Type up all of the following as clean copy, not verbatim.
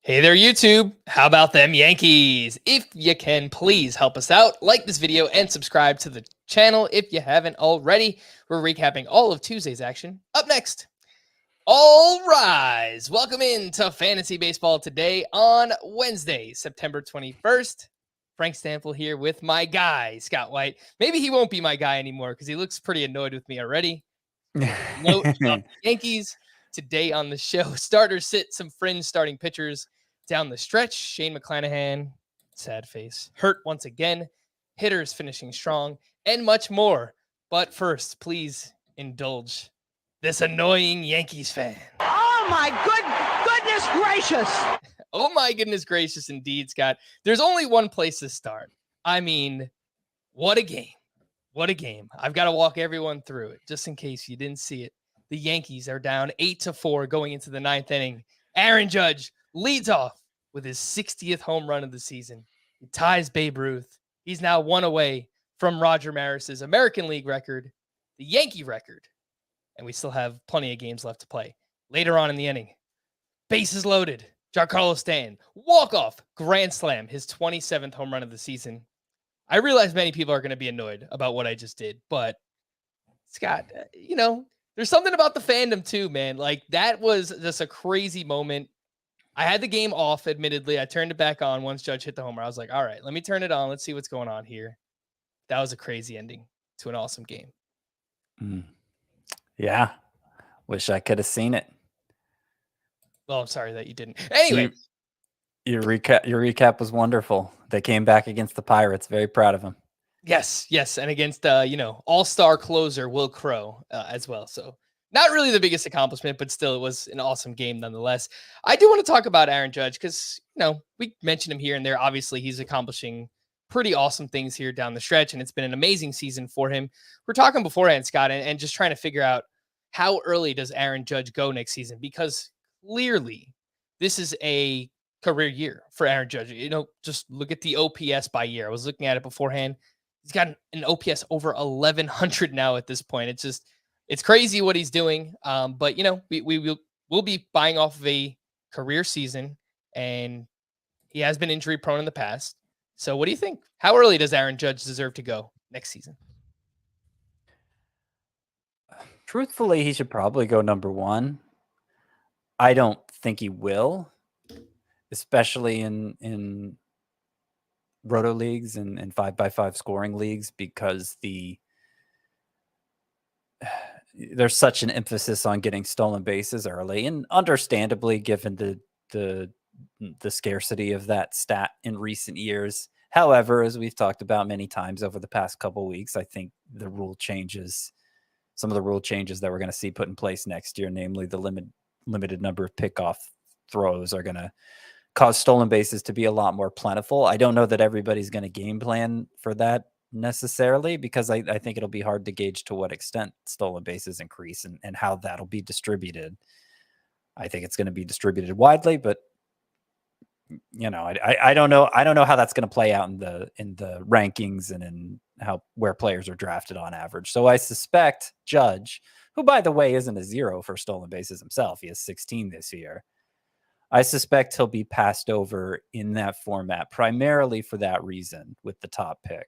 Hey there, YouTube. How about them Yankees? If you can, please help us out. Like this video and subscribe to the channel if you haven't already. We're recapping all of Tuesday's action. Up next, all rise. Welcome into Fantasy Baseball today on Wednesday, September 21st. Frank Stampfl here with my guy, Scott White. Maybe he won't be my guy anymore because he looks pretty annoyed with me already. Note about the Yankees today on the show. Starters sit, some fringe starting pitchers down the stretch. Shane McClanahan, sad face, hurt once again. Hitters finishing strong, and much more. But first, please indulge this annoying Yankees fan. Oh my goodness gracious! Oh my goodness gracious, indeed, Scott. There's only one place to start. I mean, what a game. What a game. I've got to walk everyone through it just in case you didn't see it. The Yankees are down 8-4 going into the ninth inning. Aaron Judge leads off with his 60th home run of the season. He ties Babe Ruth. He's now one away from Roger Maris's American League record, the Yankee record. And we still have plenty of games left to play. Later on in the inning, bases loaded. Giancarlo Stanton, walk-off, grand slam, his 27th home run of the season. I realize many people are going to be annoyed about what I just did, but Scott, there's something about the fandom too, man. Like, that was just a crazy moment. I had the game off, admittedly. I turned it back on once Judge hit the homer. I was like, all right, let me turn it on. Let's see what's going on here. That was a crazy ending to an awesome game. Yeah. Wish I could have seen it. Well, I'm sorry that you didn't. Anyway. Your recap was wonderful. They came back against the Pirates. Very proud of them. Yes. And against, all-star closer Will Crow as well. So not really the biggest accomplishment, but still it was an awesome game nonetheless. I do want to talk about Aaron Judge because, we mentioned him here and there. Obviously, he's accomplishing pretty awesome things here down the stretch, and it's been an amazing season for him. We're talking beforehand, Scott, and just trying to figure out how early does Aaron Judge go next season, because clearly this is a career year for Aaron Judge. Just look at the OPS by year. I was looking at it beforehand. He's got an OPS over 1,100 now at this point. It's crazy what he's doing. But we'll be buying off of a career season, and he has been injury prone in the past. So what do you think? How early does Aaron Judge deserve to go next season? Truthfully, he should probably go number one. I don't think he will, especially in roto leagues and 5x5 scoring leagues, because there's such an emphasis on getting stolen bases early, and understandably, given the scarcity of that stat in recent years. However, as we've talked about many times over the past couple of weeks, I think some of the rule changes that we're going to see put in place next year, namely the limited number of pickoff throws, are going to cause stolen bases to be a lot more plentiful. I don't know that everybody's going to game plan for that necessarily, because I think it'll be hard to gauge to what extent stolen bases increase and how that'll be distributed. I think it's going to be distributed widely, but I don't know. I don't know how that's going to play out in the rankings and in where players are drafted on average. So I suspect Judge, who by the way isn't a zero for stolen bases himself, he has 16 this year. I suspect he'll be passed over in that format, primarily for that reason, with the top pick.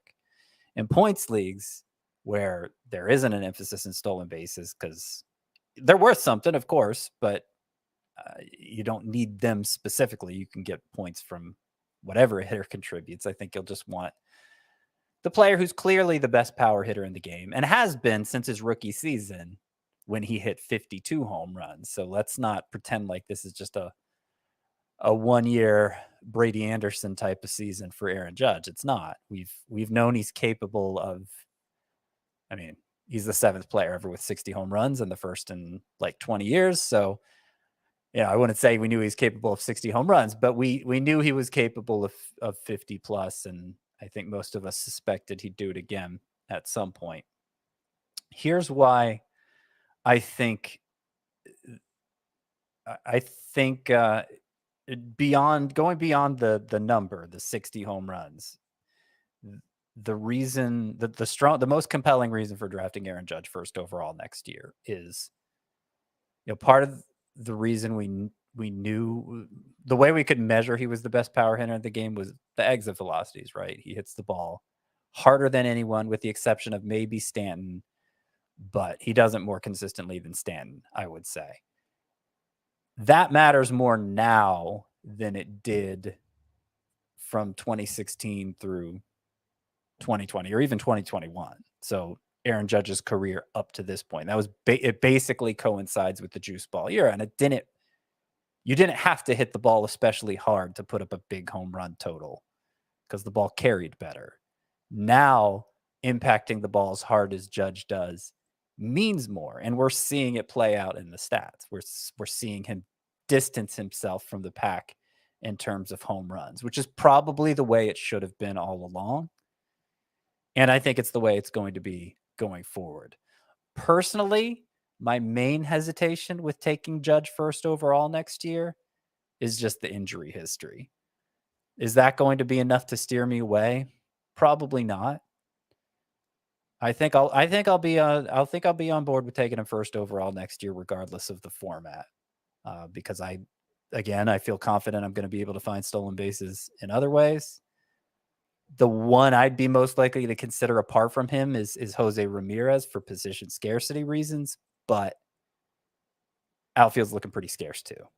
In points leagues, where there isn't an emphasis in stolen bases, because they're worth something, of course, but you don't need them specifically. You can get points from whatever a hitter contributes. I think you'll just want the player who's clearly the best power hitter in the game, and has been since his rookie season when he hit 52 home runs. So let's not pretend like this is just a 1 year Brady Anderson type of season for Aaron Judge. It's not. We've known he's capable of, he's the 7th player ever with 60 home runs and the first in like 20 years. So, I wouldn't say we knew he was capable of 60 home runs, but we knew he was capable of 50 plus. And I think most of us suspected he'd do it again at some point. Here's why I think going beyond the number, the 60 home runs, the reason that the most compelling reason for drafting Aaron Judge first overall next year is, part of the reason we knew the way we could measure he was the best power hitter in the game was the exit velocities, right? He hits the ball harder than anyone with the exception of maybe Stanton, but he does it more consistently than Stanton, I would say. That matters more now than it did from 2016 through 2020 or even 2021. So Aaron Judge's career up to this point, that was it basically coincides with the juice ball era, and you didn't have to hit the ball especially hard to put up a big home run total because the ball carried better. Now, impacting the ball as hard as Judge does means more, and we're seeing it play out in the stats. We're seeing him distance himself from the pack in terms of home runs, which is probably the way it should have been all along. And I think it's the way it's going to be going forward. Personally, my main hesitation with taking Judge first overall next year is just the injury history. Is that going to be enough to steer me away? Probably not. I think I'll be on board with taking him first overall next year, regardless of the format, because I feel confident I'm going to be able to find stolen bases in other ways. The one I'd be most likely to consider apart from him is Jose Ramirez for position scarcity reasons, but outfield's looking pretty scarce too.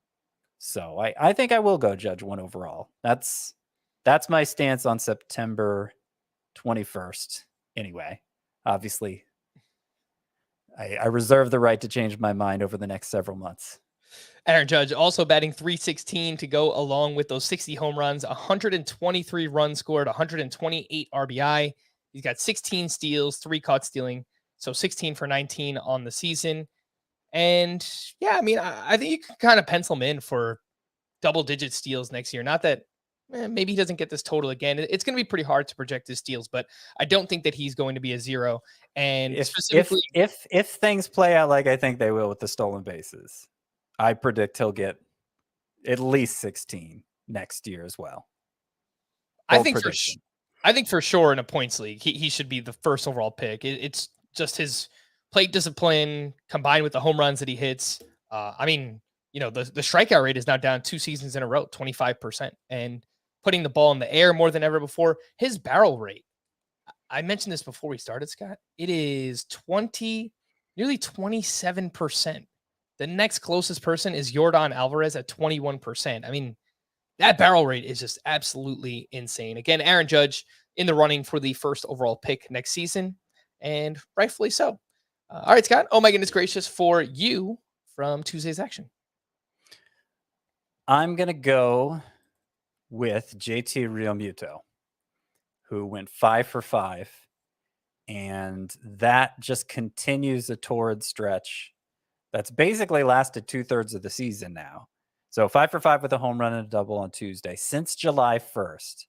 So I think I will go Judge 1 overall. That's my stance on September 21st. Anyway, obviously, I reserve the right to change my mind over the next several months. Aaron Judge also batting .316 to go along with those 60 home runs, 123 runs scored, 128 RBI. He's got 16 steals, 3 caught stealing, so 16 for 19 on the season. And yeah, I mean, I think you can kind of pencil him in for double-digit steals next year. Not that maybe he doesn't get this total again. It's going to be pretty hard to project his steals, but I don't think that he's going to be a zero. And specifically, if things play out like I think they will with the stolen bases, I predict he'll get at least 16 next year as well. I think for sure in a points league, he should be the first overall pick. It's just his plate discipline combined with the home runs that he hits. I mean, the strikeout rate is now down 2 seasons in a row, 25%, and putting the ball in the air more than ever before. His barrel rate, I mentioned this before we started, Scott. It is nearly 27%. The next closest person is Yordan Alvarez at 21%. I mean, that barrel rate is just absolutely insane. Again, Aaron Judge in the running for the first overall pick next season, and rightfully so. All right, Scott. Oh my goodness gracious, for you from Tuesday's action. I'm going to go with JT Realmuto, who went 5 for 5, and that just continues a torrid stretch that's basically lasted 2/3 of the season now. So 5 for 5 with a home run and a double on Tuesday. Since July 1st,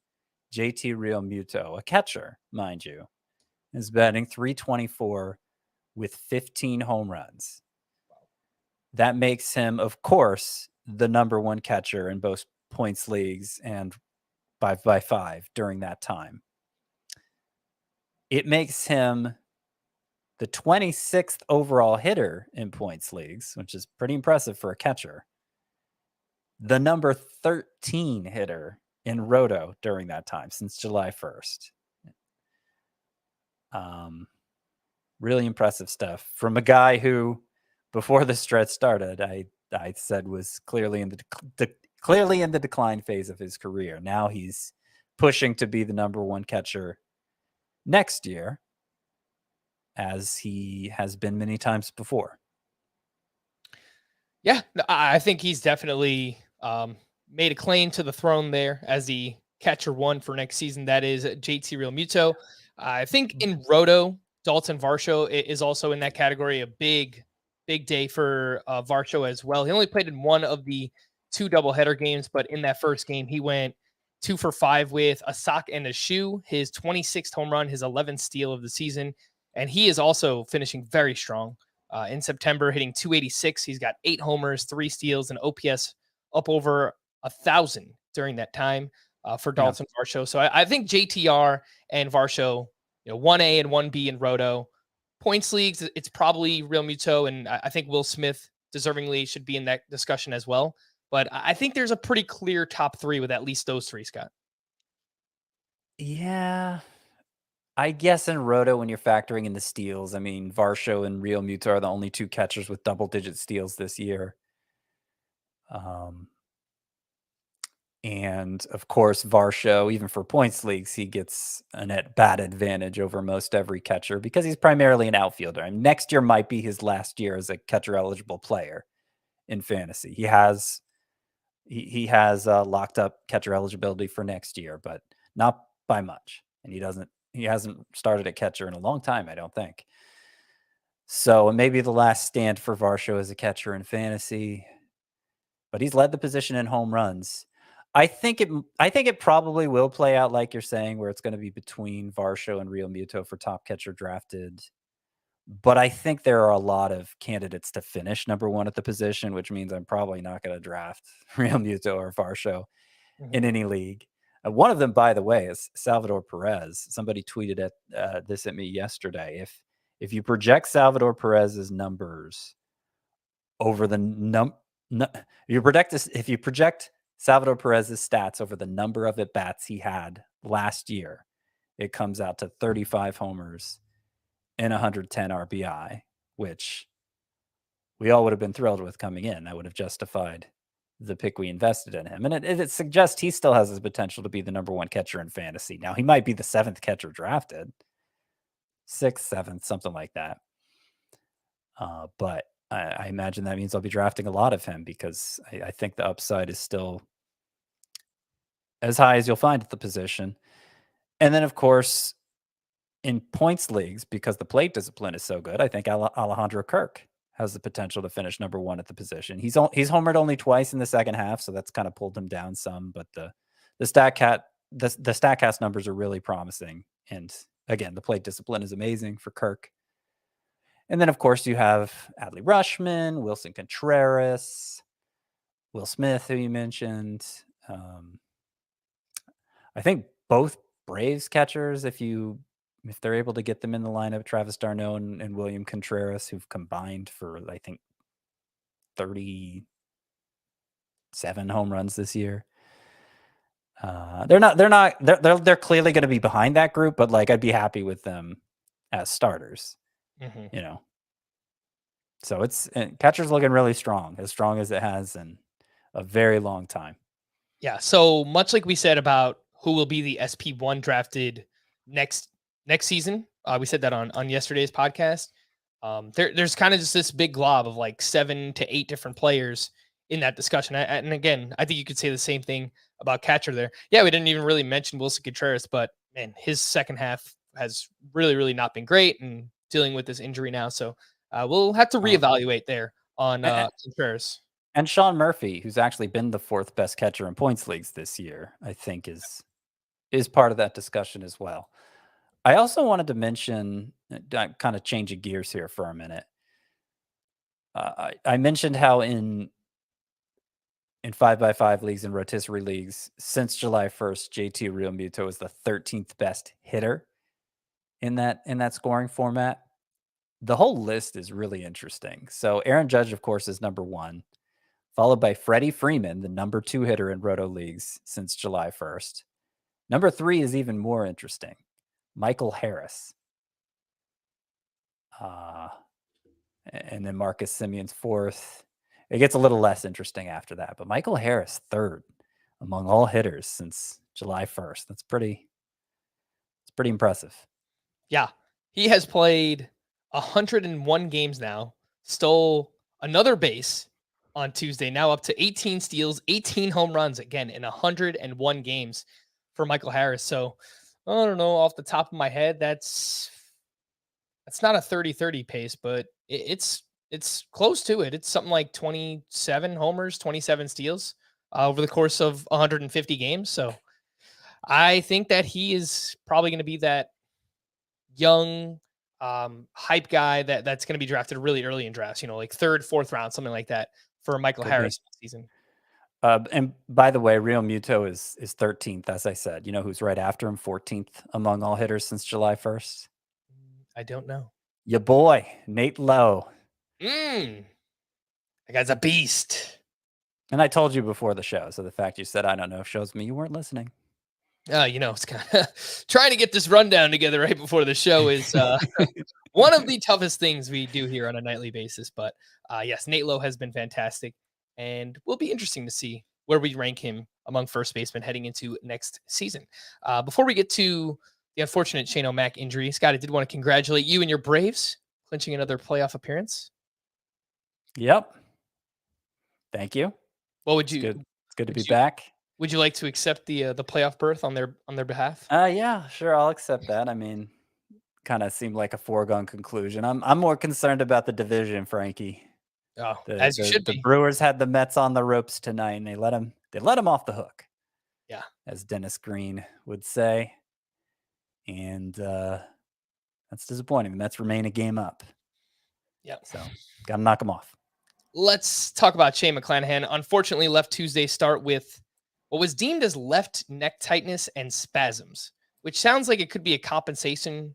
JT Realmuto, a catcher, mind you, is batting .324 with 15 home runs. That makes him, of course, the number 1 catcher in both points leagues and 5x5 during that time. It makes him the 26th overall hitter in points leagues, which is pretty impressive for a catcher. The number 13 hitter in Roto during that time, since July 1st. Really impressive stuff from a guy who, before the stretch started, I said was clearly in the decline phase of his career. Now he's pushing to be the number 1 catcher next year, as he has been many times before. Yeah, I think he's definitely made a claim to the throne there as the catcher 1 for next season. That is JT Realmuto. I think in Roto, Dalton Varsho is also in that category. A big day for Varsho as well. He only played in one of the 2 doubleheader games, but in that first game, he went 2 for 5 with a sock and a shoe, his 26th home run, his 11th steal of the season. And he is also finishing very strong. In September, hitting .286. He's got 8 homers, 3 steals, and OPS up over 1,000 during that time for Dalton Varsho. So I think JTR and Varsho, 1A and 1B in Roto. Points leagues, it's probably Realmuto, and I think Will Smith deservingly should be in that discussion as well. But I think there's a pretty clear top three with at least those three, Scott. Yeah. I guess in Roto, when you're factoring in the steals, I mean, Varsho and Realmuto are the only two catchers with double-digit steals this year. And of course, Varsho, even for points leagues, he gets an at-bat advantage over most every catcher because he's primarily an outfielder. And next year might be his last year as a catcher-eligible player in fantasy. He has locked up catcher eligibility for next year, but not by much. And he hasn't started at catcher in a long time, I don't think. So it may be the last stand for Varsho as a catcher in fantasy, but he's led the position in home runs. I think it probably will play out like you're saying, where it's going to be between Varsho and Realmuto for top catcher drafted. But I think there are a lot of candidates to finish number one at the position, which means I'm probably not going to draft Realmuto or Varsho in any league. One of them, by the way, is Salvador Perez. Somebody tweeted this at me yesterday. If you project Salvador Perez's numbers over the if you project Salvador Perez's stats over the number of at-bats he had last year, it comes out to 35 homers and 110 RBI, which we all would have been thrilled with coming in. That would have justified the pick we invested in him. And it suggests he still has his potential to be the number one catcher in fantasy. Now, he might be the seventh catcher drafted, sixth, seventh, something like that. But I imagine that means I'll be drafting a lot of him because I think the upside is still as high as you'll find at the position. And then, of course, in points leagues, because the plate discipline is so good, I think Alejandro Kirk has the potential to finish number one at the position. He's homered only twice in the second half, so that's kind of pulled him down some. But the StatCast numbers are really promising, and again, the plate discipline is amazing for Kirk. And then, of course, you have Adley Rutschman, Wilson Contreras, Will Smith, who you mentioned. I think both Braves catchers, if they're able to get them in the lineup, Travis d'Arnaud and William Contreras, who've combined for, I think, 37 home runs this year. They're clearly going to be behind that group, but like I'd be happy with them as starters, you know. So catcher's looking really strong as it has in a very long time. Yeah. So much like we said about who will be the SP1 drafted next season, we said that on yesterday's podcast. There's kind of just this big glob of like 7 to 8 different players in that discussion. And again, I think you could say the same thing about catcher there. Yeah, we didn't even really mention Wilson Contreras, but man, his second half has really, really not been great and dealing with this injury now. So we'll have to reevaluate there on Contreras. And Sean Murphy, who's actually been the fourth best catcher in points leagues this year, I think is part of that discussion as well. I also wanted to mention, kind of changing gears here for a minute. I mentioned how in 5x5 leagues and rotisserie leagues, since July 1st, JT Realmuto is the 13th best hitter in that scoring format. The whole list is really interesting. So Aaron Judge, of course, is number one, followed by Freddie Freeman, the number 2 hitter in Roto leagues since July 1st. Number 3 is even more interesting. Michael Harris. And then Marcus Simeon's 4th. It gets a little less interesting after that, but Michael Harris 3rd among all hitters since July 1st. It's pretty impressive. Yeah. He has played 101 games now, stole another base on Tuesday, now up to 18 steals, 18 home runs again in 101 games for Michael Harris. So I don't know off the top of my head, that's not a 30-30 pace, but it's close to it. It's something like 27 homers, 27 steals over the course of 150 games. So I think that he is probably going to be that young hype guy that's going to be drafted really early in drafts, like 3rd, 4th round, something like that for Michael Harris this season. And by the way, Realmuto is 13th, as I said. You know who's right after him, 14th among all hitters since July 1st? I don't know. Your boy, Nate Lowe. That guy's a beast. And I told you before the show, so the fact you said I don't know shows me you weren't listening. It's kind of trying to get this rundown together right before the show is one of the toughest things we do here on a nightly basis. But yes, Nate Lowe has been fantastic, and will be interesting to see where we rank him among first basemen heading into next season. Before we get to the unfortunate Shane O'Mac injury, Scott, I did want to congratulate you and your Braves clinching another playoff appearance. Yep. Thank you. What would It's you? good. It's good to be back. Would you like to accept the playoff berth on their behalf? Yeah, sure. I'll accept that. I mean, kind of seemed like a foregone conclusion. I'm more concerned about the division, Frankie. Oh, as you should The be. Brewers had the Mets on the ropes tonight, and they let them off the hook. Yeah, as Dennis Green would say, and that's disappointing. The Mets remain a game up. Yeah. So got to knock them off. Let's talk about Shane McClanahan. Unfortunately, left Tuesday start with what was deemed as left neck tightness and spasms, which sounds like it could be a compensation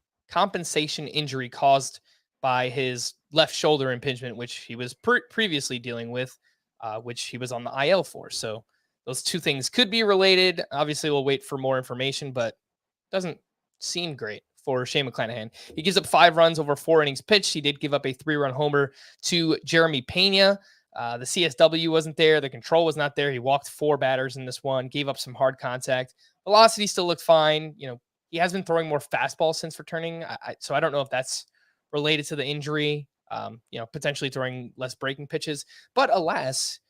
injury caused by his left shoulder impingement, which he was previously dealing with, which he was on the IL for. So those two things could be related. Obviously, we'll wait for more information, but doesn't seem great for Shane McClanahan. He gives up 5 runs over 4 innings pitched. He did give up a 3-run homer to Jeremy Pena. The CSW wasn't there. The control was not there. He walked 4 batters in this one, gave up some hard contact. Velocity still looked fine. He has been throwing more fastballs since returning. So I don't know if that's related to the injury, potentially throwing less breaking pitches. But alas,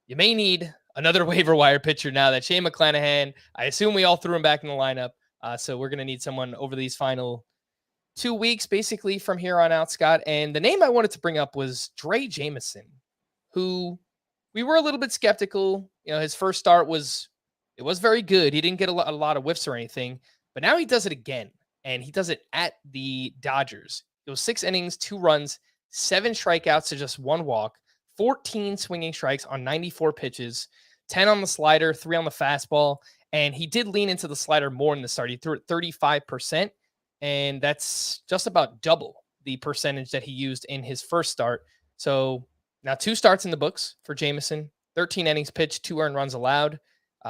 you may need another waiver wire pitcher now that Shane McClanahan, I assume we all threw him back in the lineup. So we're going to need someone over these final 2 weeks, basically from here on out, Scott. And the name I wanted to bring up was Dre Jameson, who we were a little bit skeptical. His first start was very good. He didn't get a lot of whiffs or anything, but now he does it again, and he does it at the Dodgers. It was 6 innings, 2 runs, 7 strikeouts to just 1 walk, 14 swinging strikes on 94 pitches, 10 on the slider, 3 on the fastball. And he did lean into the slider more in the start. He threw it 35%, and that's just about double the percentage that he used in his first start. So now 2 starts in the books for Jameson, 13 innings pitched, 2 earned runs allowed.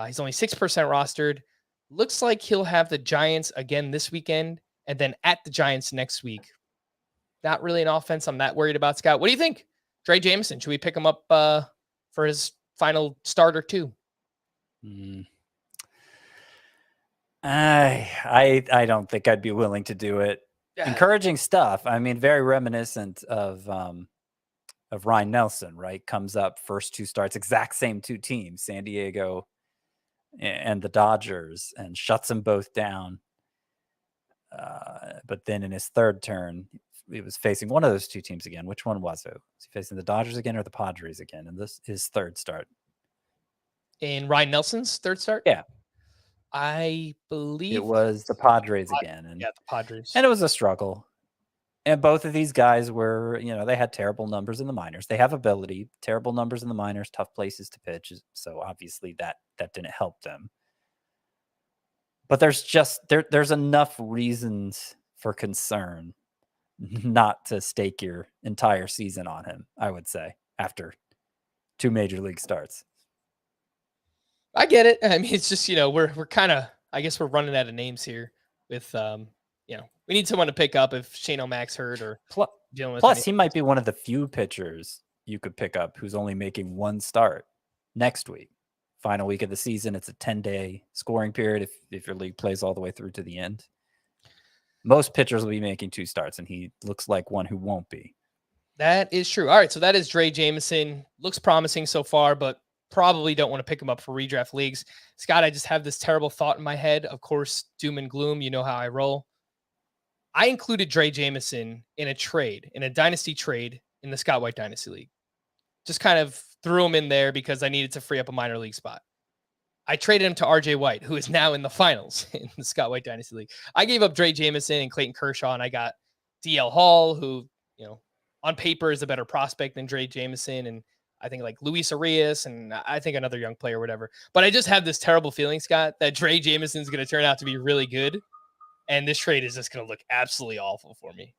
He's only 6% rostered. Looks like he'll have the Giants again this weekend, and then at the Giants next week. Not really an offense I'm that worried about, Scott. What do you think? Dre Jameson, should we pick him up for his final start or 2? I don't think I'd be willing to do it. Yeah. Encouraging stuff. I mean, very reminiscent of Ryan Nelson, right? Comes up first 2 starts, exact same 2 teams, San Diego and the Dodgers, and shuts them both down. But then in his third turn, he was facing one of those 2 teams again. Which one was it? Was he facing the Dodgers again or the Padres again? And this his third start. In Ryan Nelson's third start? Yeah. I believe it was the Padres again. And, yeah, the Padres. And it was a struggle. And both of these guys were, they had terrible numbers in the minors. They have ability, terrible numbers in the minors, tough places to pitch. So obviously that didn't help them. But there's enough reasons for concern not to stake your entire season on him, I would say, after 2 major league starts. I get it. I mean, it's just, we're kind of, I guess we're running out of names here with, we need someone to pick up if Shane O'Mac's hurt or dealing with. Plus, he might be one of the few pitchers you could pick up who's only making 1 start next week. Final week of the season. It's a 10-day scoring period if your league plays all the way through to the end. Most pitchers will be making 2 starts, and he looks like one who won't be. That is true. All right, so that is Dre Jameson. Looks promising so far, but probably don't want to pick him up for redraft leagues. Scott, I just have this terrible thought in my head. Of course, doom and gloom. You know how I roll. I included Dre Jameson in a dynasty trade in the Scott White Dynasty League. Just kind of threw him in there because I needed to free up a minor league spot. I traded him to RJ White, who is now in the finals in the Scott White Dynasty League. I gave up Dre Jameson and Clayton Kershaw, and I got DL Hall, who, on paper is a better prospect than Dre Jameson. And I think like Luis Arias, and I think another young player, whatever. But I just have this terrible feeling, Scott, that Dre Jameson's going to turn out to be really good. And this trade is just going to look absolutely awful for me.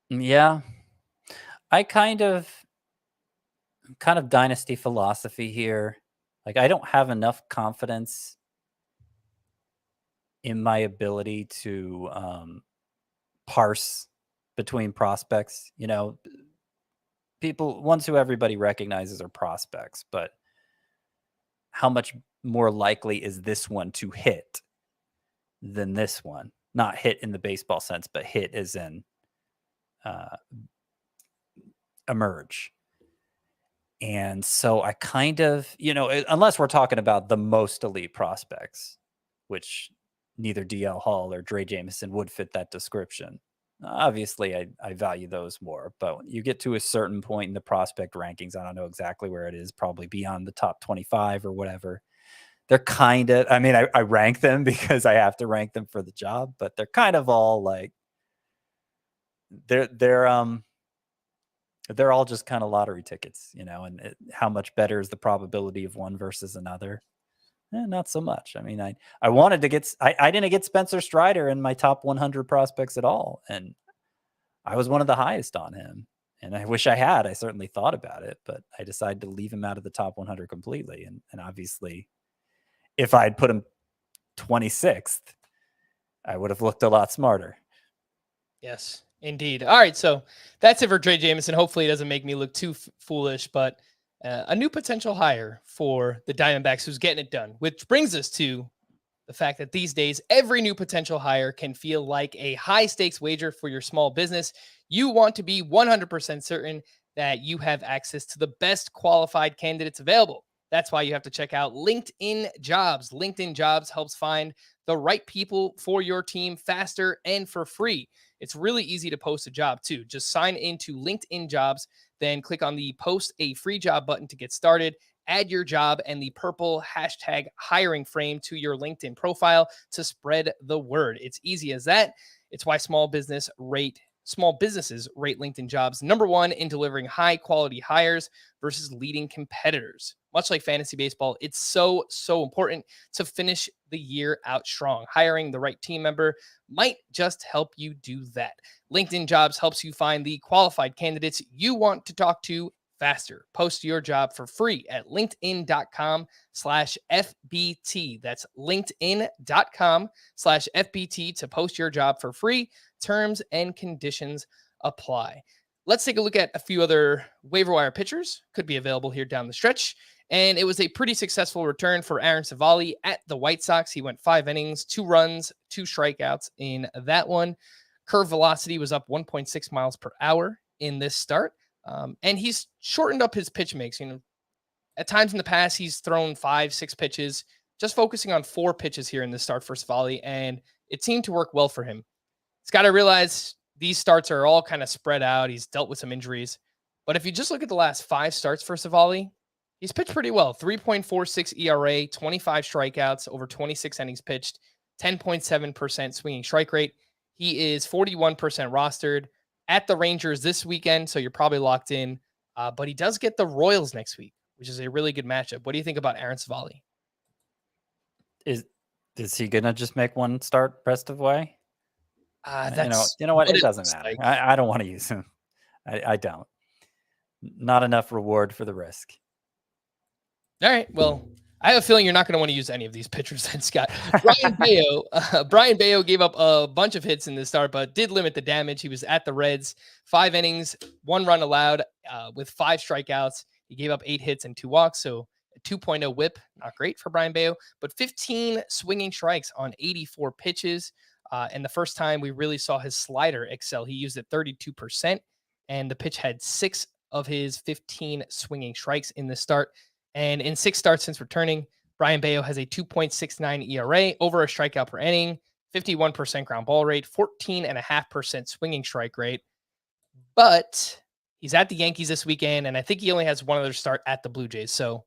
Yeah. I kind of kind of dynasty philosophy here. Like, I don't have enough confidence in my ability to parse between prospects. You know, ones who everybody recognizes are prospects, but how much more likely is this one to hit than this one? Not hit in the baseball sense, but hit as in emerge. And so I kind of, unless we're talking about the most elite prospects, which neither DL Hall or Dre Jameson would fit that description. Obviously, I value those more. But when you get to a certain point in the prospect rankings, I don't know exactly where it is, probably beyond the top 25 or whatever. They're kind of, I rank them because I have to rank them for the job, but they're kind of all like, they're all just kind of lottery tickets, and how much better is the probability of one versus another? Not so much. I wanted to get, I didn't get Spencer Strider in my top 100 prospects at all. And I was one of the highest on him. And I wish I had. I certainly thought about it, but I decided to leave him out of the top 100 completely. And obviously, if I'd put him 26th, I would have looked a lot smarter. Yes, indeed. All right, so that's it for Dre Jameson. Hopefully it doesn't make me look too foolish, but a new potential hire for the Diamondbacks who's getting it done, which brings us to the fact that these days, every new potential hire can feel like a high stakes wager for your small business. You want to be 100% certain that you have access to the best qualified candidates available. That's why you have to check out LinkedIn Jobs. LinkedIn Jobs helps find the right people for your team faster and for free. It's really easy to post a job too. Just sign into LinkedIn Jobs, then click on the post a free job button to get started. Add your job and the purple hashtag hiring frame to your LinkedIn profile to spread the word. It's easy as that. It's why small businesses rate LinkedIn Jobs #1 in delivering high quality hires versus leading competitors. Much like fantasy baseball, it's so important to finish the year out strong. Hiring the right team member might just help you do that. LinkedIn Jobs helps you find the qualified candidates you want to talk to faster. Post your job for free at linkedin.com/FBT. That's linkedin.com/FBT to post your job for free. Terms and conditions apply. Let's take a look at a few other waiver wire pitchers could be available here down the stretch. And it was a pretty successful return for Aaron Savali at the White Sox. He went 5 innings, 2 runs, 2 strikeouts in that one. Curve velocity was up 1.6 miles per hour in this start. And he's shortened up his pitch mix. At times in the past, he's thrown 5-6 pitches, just focusing on 4 pitches here in the start for Savali, and it seemed to work well for him. He's got to realize these starts are all kind of spread out. He's dealt with some injuries. But if you just look at the last 5 starts for Savali, he's pitched pretty well. 3.46 ERA, 25 strikeouts, over 26 innings pitched, 10.7% swinging strike rate. He is 41% rostered at the Rangers this weekend, so you're probably locked in. But he does get the Royals next week, which is a really good matchup. What do you think about Aaron Savali? Is he gonna just make one start rest of way? You know what? It doesn't matter. Like. I don't want to use him. I don't. Not enough reward for the risk. All right. Well, I have a feeling you're not going to want to use any of these pitchers then, Scott. Brian Bayo gave up a bunch of hits in this start, but did limit the damage. He was at the Reds, 5 innings, 1 run allowed with 5 strikeouts. He gave up 8 hits and 2 walks, so a 2.0 whip. Not great for Brian Bayo, but 15 swinging strikes on 84 pitches. And the first time we really saw his slider excel, he used it 32%, and the pitch had 6 of his 15 swinging strikes in the start. And in 6 starts since returning, Brian Bayo has a 2.69 ERA, over a strikeout per inning, 51% ground ball rate, 14.5% swinging strike rate. But he's at the Yankees this weekend, and I think he only has one other start at the Blue Jays. So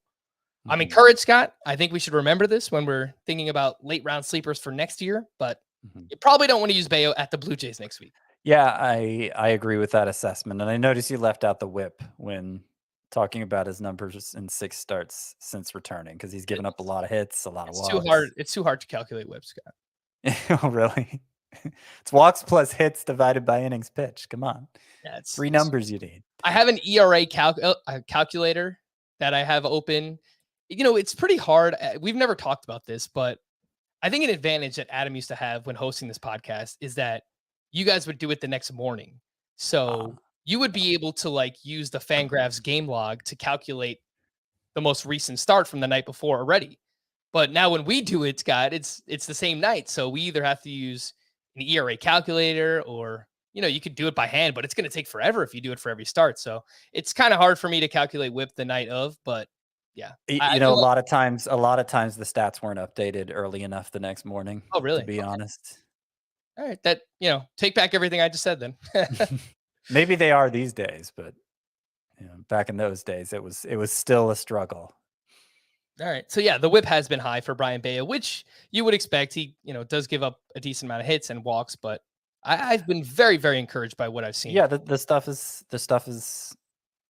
I'm encouraged, Scott. I think we should remember this when we're thinking about late round sleepers for next year, but you probably don't want to use Bayo at the Blue Jays next week. Yeah, I agree with that assessment. And I noticed you left out the whip when talking about his numbers in 6 starts since returning, because he's given up a lot of hits, a lot of walks. It's too hard to calculate whip, Scott. Oh, really? It's walks plus hits divided by innings pitched. Come on. Yeah, Three numbers you need. I have an ERA calculator that I have open. It's pretty hard. We've never talked about this, but I think an advantage that Adam used to have when hosting this podcast is that you guys would do it the next morning. So you would be able to use the Fangraphs game log to calculate the most recent start from the night before already. But now when we do it, Scott, it's the same night. So we either have to use an ERA calculator or, you could do it by hand, but it's going to take forever if you do it for every start. So it's kind of hard for me to calculate whip the night of, but yeah. A lot of times the stats weren't updated early enough the next morning. Oh, really? To be honest. All right. That, take back everything I just said then. Maybe they are these days, but back in those days, it was still a struggle. All right. So yeah, the whip has been high for Brian Bayo, which you would expect. He, does give up a decent amount of hits and walks, but I've been very, very encouraged by what I've seen. Yeah, the stuff is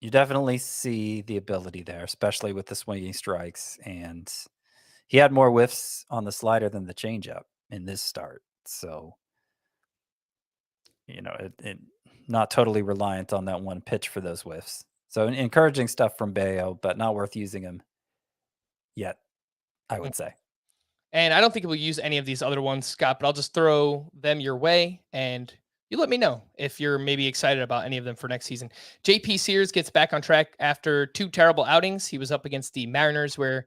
you definitely see the ability there, especially with the swinging strikes. And he had more whiffs on the slider than the changeup in this start. So, it not totally reliant on that one pitch for those whiffs. So encouraging stuff from Bayo, but not worth using him yet, I would say. And I don't think we'll use any of these other ones, Scott, but I'll just throw them your way and you let me know if you're maybe excited about any of them for next season. JP Sears gets back on track after 2 terrible outings. He was up against the Mariners where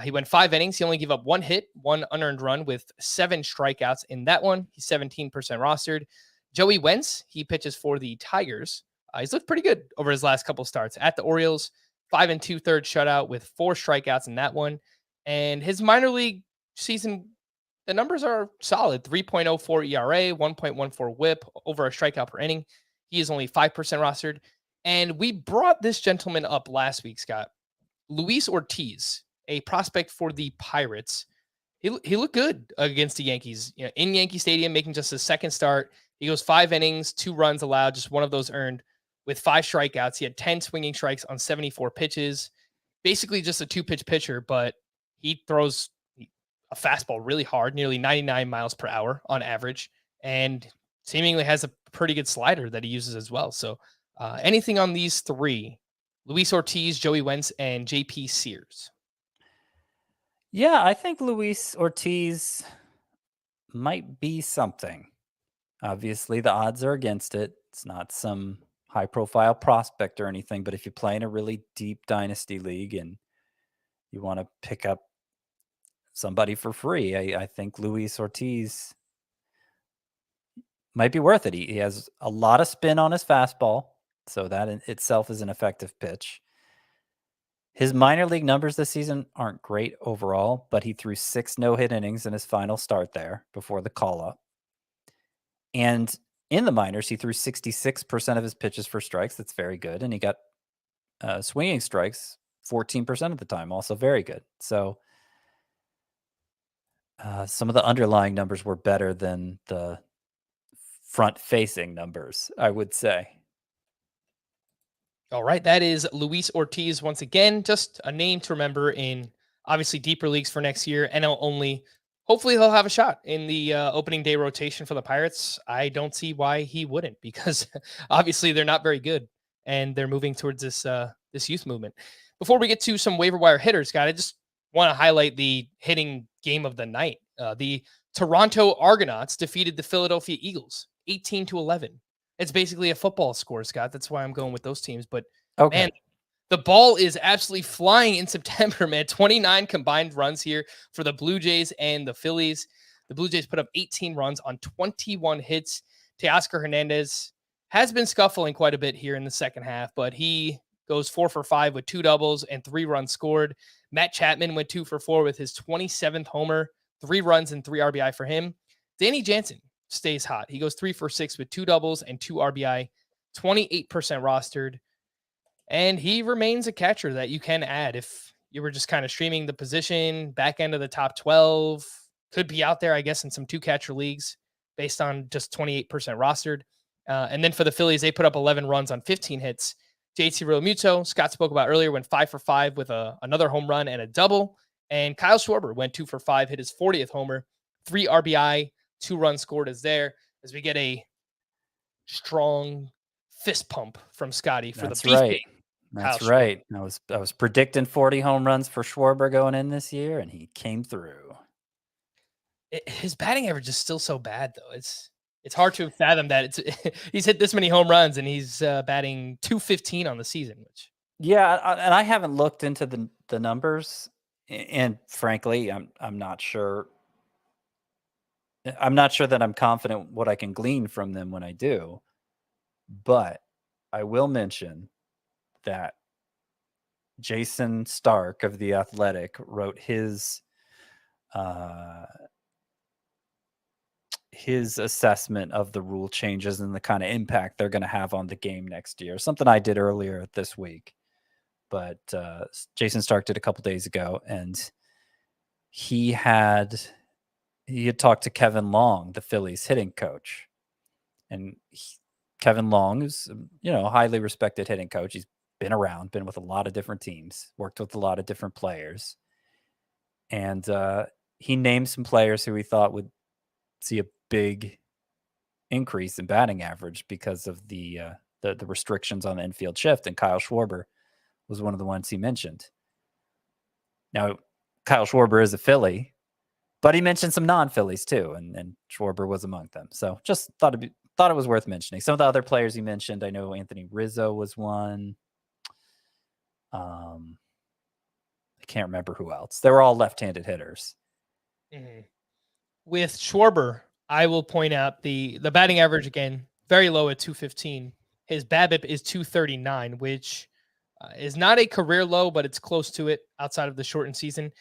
he went 5 innings. He only gave up 1 hit, 1 unearned run with 7 strikeouts in that one. He's 17% rostered. Joey Wentz, he pitches for the Tigers. He's looked pretty good over his last couple starts. At the Orioles, 5 2/3 shutout with 4 strikeouts in that one. And his minor league season, the numbers are solid. 3.04 ERA, 1.14 whip, over a strikeout per inning. He is only 5% rostered. And we brought this gentleman up last week, Scott. Luis Ortiz, a prospect for the Pirates. He looked good against the Yankees. In Yankee Stadium, making just his second start. He goes 5 innings, 2 runs allowed, just one of those earned with 5 strikeouts. He had 10 swinging strikes on 74 pitches. Basically just a 2-pitch pitcher, but he throws a fastball really hard, nearly 99 miles per hour on average, and seemingly has a pretty good slider that he uses as well. So anything on these 3, Luis Ortiz, Joey Wentz, and JP Sears? Yeah, I think Luis Ortiz might be something. Obviously, the odds are against it. It's not some high-profile prospect or anything, but if you play in a really deep dynasty league and you want to pick up somebody for free, I think Luis Ortiz might be worth it. He has a lot of spin on his fastball, so that in itself is an effective pitch. His minor league numbers this season aren't great overall, but he threw 6 no-hit innings in his final start there before the call-up. And in the minors, he threw 66% of his pitches for strikes. That's very good. And he got swinging strikes 14% of the time, also very good. So some of the underlying numbers were better than the front-facing numbers, I would say. All right, that is Luis Ortiz once again. Just a name to remember in obviously deeper leagues for next year, NL only. Hopefully he'll have a shot in the opening day rotation for the Pirates. I don't see why he wouldn't, because obviously they're not very good and they're moving towards this youth movement. Before we get to some waiver wire hitters, Scott, I just want to highlight the hitting game of the night. The Toronto Argonauts defeated the Philadelphia Eagles 18-11. It's basically a football score, Scott. That's why I'm going with those teams. But okay, man, the ball is absolutely flying in September, man. 29 combined runs here for the Blue Jays and the Phillies. The Blue Jays put up 18 runs on 21 hits. Teoscar Hernandez has been scuffling quite a bit here in the second half, but he goes 4 for 5 with 2 doubles and 3 runs scored. Matt Chapman went 2 for 4 with his 27th homer, 3 runs and 3 RBI for him. Danny Jansen stays hot. He goes 3 for 6 with 2 doubles and 2 RBI, 28% rostered. And he remains a catcher that you can add if you were just kind of streaming the position, back end of the top 12, could be out there, I guess, in some 2-catcher leagues based on just 28% rostered. And then for the Phillies, they put up 11 runs on 15 hits. JT Realmuto, Scott spoke about earlier, went 5 for 5 with another home run and a double. And Kyle Schwarber went 2 for 5, hit his 40th homer, 3 RBI, 2 runs scored is there as we get a strong fist pump from Scotty for That's the right. beefcake. That's Kyle right. I was predicting 40 home runs for Schwarber going in this year, and he came through. His batting average is still so bad, though. It's hard to fathom that he's hit this many home runs and he's batting .215 on the season. Which and I haven't looked into the numbers, and frankly, I'm not sure. I'm not sure that I'm confident what I can glean from them when I do, but I will mention that Jason Stark of The Athletic wrote his assessment of the rule changes and the kind of impact they're going to have on the game next year. Something I did earlier this week, but Jason Stark did a couple days ago, and he had talked to Kevin Long, the Phillies hitting coach, and Kevin Long is a highly respected hitting coach. He's been around, been with a lot of different teams, worked with a lot of different players, and he named some players who he thought would see a big increase in batting average because of the restrictions on the infield shift, and Kyle Schwarber was one of the ones he mentioned. Now, Kyle Schwarber is a Philly, but he mentioned some non-Phillies too, and Schwarber was among them. So just thought it was worth mentioning. Some of the other players he mentioned, I know Anthony Rizzo was one. I can't remember who else. They were all left-handed hitters. mm-hmm. With Schwarber, I will point out the batting average again, very low at .215. His BABIP is .239, which is not a career low, but it's close to it outside of the shortened season.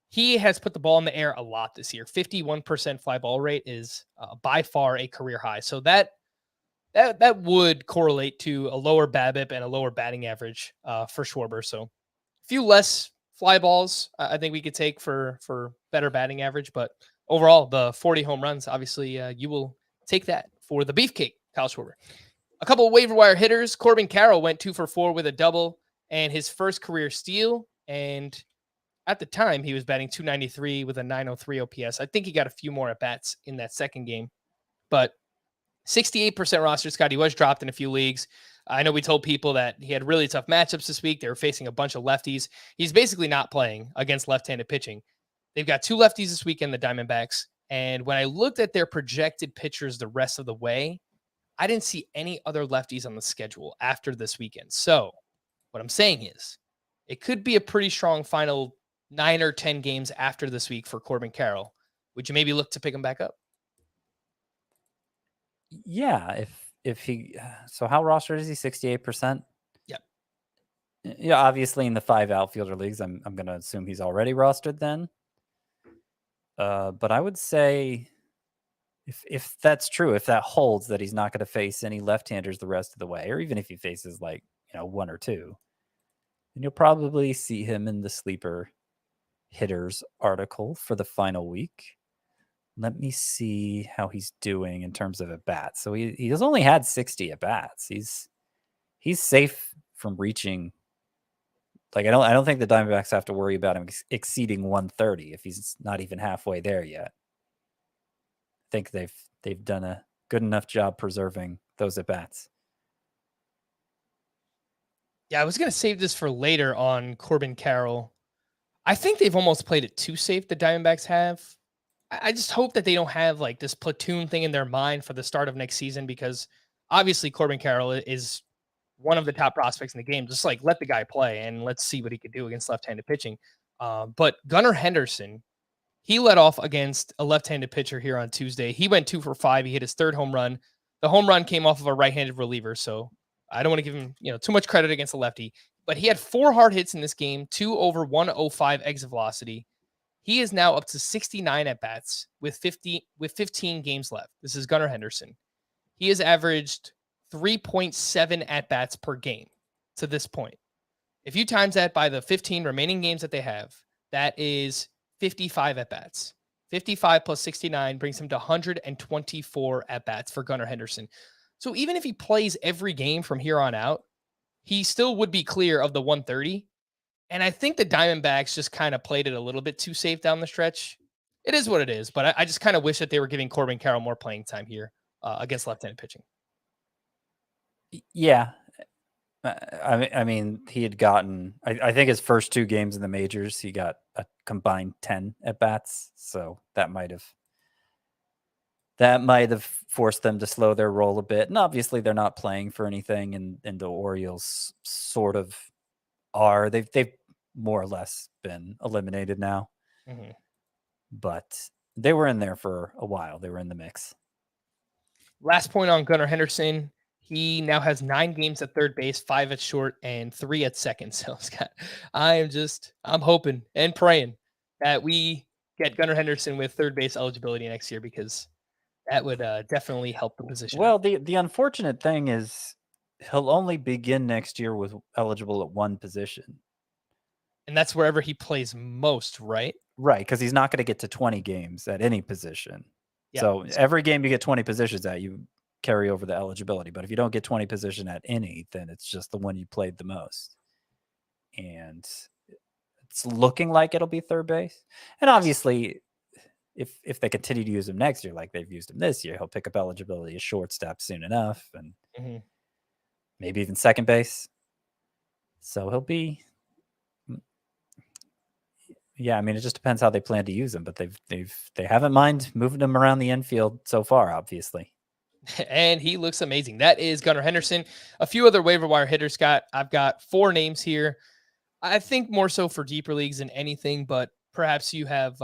He has put the ball in the air a lot this year. 51% fly ball rate is by far a career high. So that would correlate to a lower BABIP and a lower batting average for Schwarber. So a few less fly balls I think we could take for better batting average. But overall, the 40 home runs, obviously you will take that for the beefcake, Kyle Schwarber. A couple of waiver wire hitters. Corbin Carroll went 2 for 4 with a double and his first career steal. And at the time, he was batting .293 with a .903 OPS. I think he got a few more at-bats in that second game. But 68% roster, Scotty was dropped in a few leagues. I know we told people that he had really tough matchups this week. They were facing a bunch of lefties. He's basically not playing against left-handed pitching. They've got 2 lefties this weekend, the Diamondbacks. And when I looked at their projected pitchers the rest of the way, I didn't see any other lefties on the schedule after this weekend. So what I'm saying is it could be a pretty strong final 9 or 10 games after this week for Corbin Carroll. Would you maybe look to pick him back up? Yeah, if he so how rostered is he? 68%? Yep. Yeah, obviously in the 5 outfielder leagues, I'm going to assume he's already rostered then. But I would say if that's true, if that holds, that he's not going to face any left-handers the rest of the way, or even if he faces 1 or 2, then you'll probably see him in the sleeper hitters article for the final week. Let me see how he's doing in terms of at-bats. So he has only had 60 at-bats. He's safe from reaching. I don't think the Diamondbacks have to worry about him exceeding 130 if he's not even halfway there yet. I think they've done a good enough job preserving those at-bats. Yeah, I was going to save this for later on Corbin Carroll. I think they've almost played it too safe, the Diamondbacks have. I just hope that they don't have this platoon thing in their mind for the start of next season, because obviously Corbin Carroll is one of the top prospects in the game. Just let the guy play and let's see what he could do against left-handed pitching. But Gunnar Henderson, he led off against a left-handed pitcher here on Tuesday. He went 2 for 5. He hit his 3rd home run. The home run came off of a right-handed reliever, so I don't want to give him too much credit against a lefty. But he had 4 hard hits in this game, 2 over 105 exit velocity. He is now up to 69 at-bats with 15 games left. This is Gunnar Henderson. He has averaged 3.7 at-bats per game to this point. If you times that by the 15 remaining games that they have, that is 55 at-bats. 55 plus 69 brings him to 124 at-bats for Gunnar Henderson. So even if he plays every game from here on out, he still would be clear of the 130. And I think the Diamondbacks just kind of played it a little bit too safe down the stretch. It is what it is, but I just kind of wish that they were giving Corbin Carroll more playing time here against left-handed pitching. Yeah. I mean, he had gotten, I think his first 2 games in the majors, he got a combined 10 at bats. So that might have forced them to slow their roll a bit. And obviously they're not playing for anything, and the Orioles sort of are. They've more or less been eliminated now. Mm-hmm. But they were in there for a while. They were in the mix. Last point on Gunnar Henderson. He now has 9 games at third base, 5 at short, and 3 at second. So, Scott, I'm hoping and praying that we get Gunnar Henderson with third base eligibility next year, because that would definitely help the position. Well, the unfortunate thing is he'll only begin next year with eligible at one position. And that's wherever he plays most, right? Right, because he's not going to get to 20 games at any position. Yeah. So every game you get 20 positions at, you carry over the eligibility. But if you don't get 20 position at any, then it's just the one you played the most. And it's looking like it'll be third base. And obviously, if they continue to use him next year like they've used him this year, he'll pick up eligibility as shortstop soon enough, and maybe even second base. So he'll be... Yeah, I mean, it just depends how they plan to use him, but they haven't mind moving him around the infield so far, obviously. And he looks amazing. That is Gunnar Henderson. A few other waiver wire hitters, Scott. I've got 4 names here. I think more so for deeper leagues than anything, but perhaps you have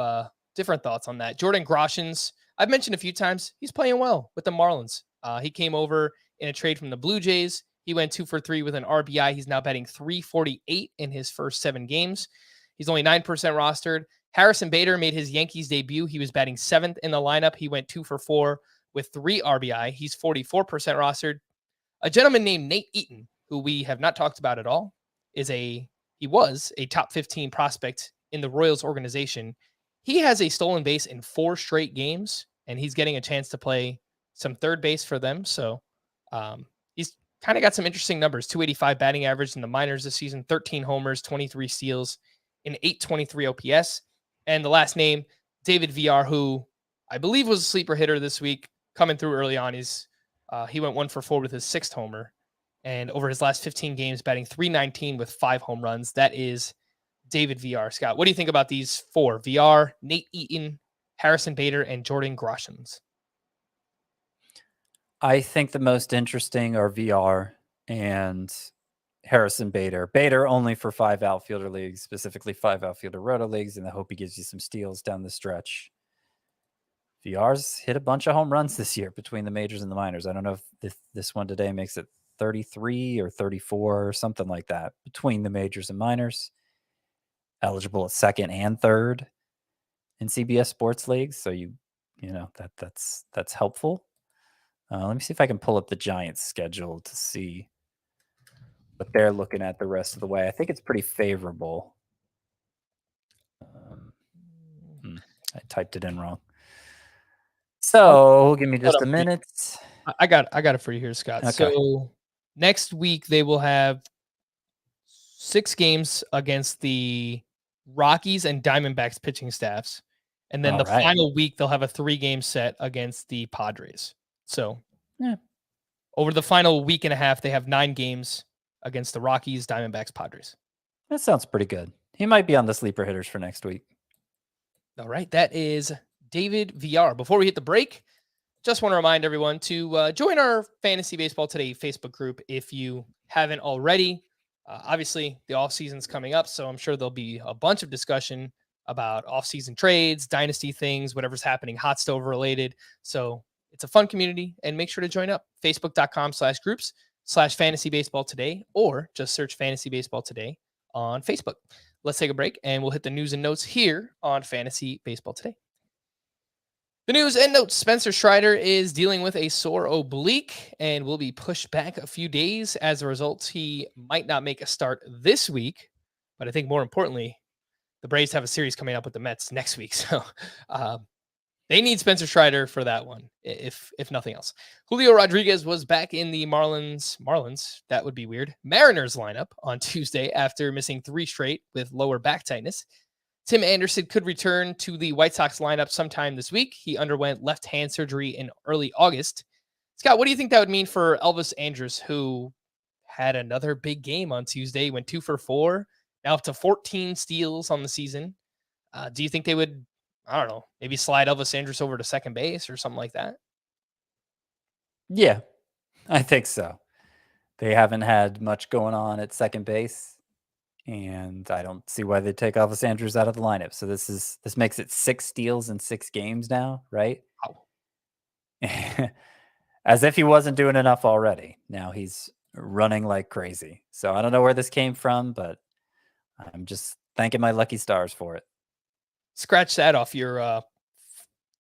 different thoughts on that. Jordan Groshans, I've mentioned a few times, he's playing well with the Marlins. He came over in a trade from the Blue Jays. He went 2 for 3 with an RBI. He's now batting .348 in his first 7 games. He's only 9% rostered. Harrison Bader made his Yankees debut. He was batting 7th in the lineup. He went 2 for 4 with 3 RBI. He's 44% rostered. A gentleman named Nate Eaton, who we have not talked about at all, he was a top 15 prospect in the Royals organization. He has a stolen base in 4 straight games, and he's getting a chance to play some third base for them. So he's kind of got some interesting numbers. 285 batting average in the minors this season, 13 homers, 23 steals, an 823 OPS. And the last name, David VR, who I believe was a sleeper hitter this week, coming through early on. He went 1 for 4 with his 6th homer. And over his last 15 games, batting .319 with 5 home runs. That is David VR. Scott, what do you think about these 4? VR, Nate Eaton, Harrison Bader, and Jordan Groshans. I think the most interesting are VR and Harrison Bader. Bader only for 5 outfielder leagues, specifically 5 outfielder roto leagues, and I hope he gives you some steals down the stretch. VR's hit a bunch of home runs this year between the majors and the minors. I don't know if this one today makes it 33 or 34 or something like that between the majors and minors. Eligible at second and third in CBS sports leagues. So you know, that's helpful. Let me see if I can pull up the Giants schedule to see what they're looking at the rest of the way. I think it's pretty favorable. I typed it in wrong. So give me just a minute. I got it for you here, Scott. Okay. So next week they will have 6 games against the Rockies and Diamondbacks pitching staffs. And then final week they'll have a 3-game set against the Padres. So over the final week and a half, they have 9 games against the Rockies, Diamondbacks, Padres. That sounds pretty good. He might be on the sleeper hitters for next week. All right. That is David VR. Before we hit the break, just want to remind everyone to join our Fantasy Baseball Today Facebook group if you haven't already. Obviously, the offseason's coming up, so I'm sure there'll be a bunch of discussion about offseason trades, dynasty things, whatever's happening, hot stove related. So it's a fun community, and make sure to join up. Facebook.com/groups/Fantasy Baseball Today, or just search Fantasy Baseball Today on Facebook. Let's take a break, and we'll hit the news and notes here on Fantasy Baseball Today. The news and notes: Spencer Strider is dealing with a sore oblique and will be pushed back a few days. As a result, he might not make a start this week. But I think more importantly, the Braves have a series coming up with the Mets next week. So they need Spencer Strider for that one, if nothing else. Julio Rodriguez was back in the Marlins, that would be weird, Mariners lineup on Tuesday after missing 3 straight with lower back tightness. Tim Anderson could return to the White Sox lineup sometime this week. He underwent left hand surgery in early August. Scott, what do you think that would mean for Elvis Andrus, who had another big game on Tuesday, went 2 for 4, now up to 14 steals on the season? Do you think they would, I don't know, maybe slide Elvis Andrus over to second base or something like that? Yeah, I think so. They haven't had much going on at second base, and I don't see why they take Elvis Andrus out of the lineup. So this makes it 6 steals in 6 games now, right? Wow. As if he wasn't doing enough already. Now he's running like crazy. So I don't know where this came from, but I'm just thanking my lucky stars for it. Scratch that off your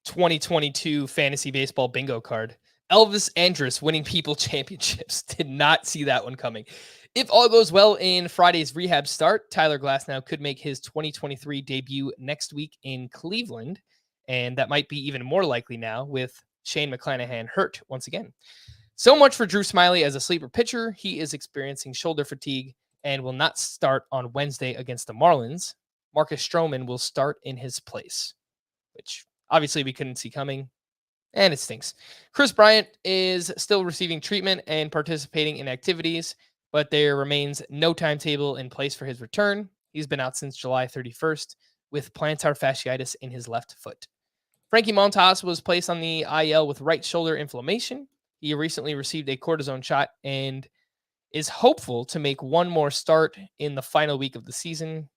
2022 fantasy baseball bingo card. Elvis Andrus winning people championships. Did not see that one coming. If all goes well in Friday's rehab start, Tyler Glasnow could make his 2023 debut next week in Cleveland. And that might be even more likely now with Shane McClanahan hurt once again. So much for Drew Smyly as a sleeper pitcher. He is experiencing shoulder fatigue and will not start on Wednesday against the Marlins. Marcus Stroman will start in his place, which obviously we couldn't see coming, and it stinks. Chris Bryant is still receiving treatment and participating in activities, but there remains no timetable in place for his return. He's been out since July 31st with plantar fasciitis in his left foot. Frankie Montas was placed on the IL with right shoulder inflammation. He recently received a cortisone shot and is hopeful to make one more start in the final week of the season.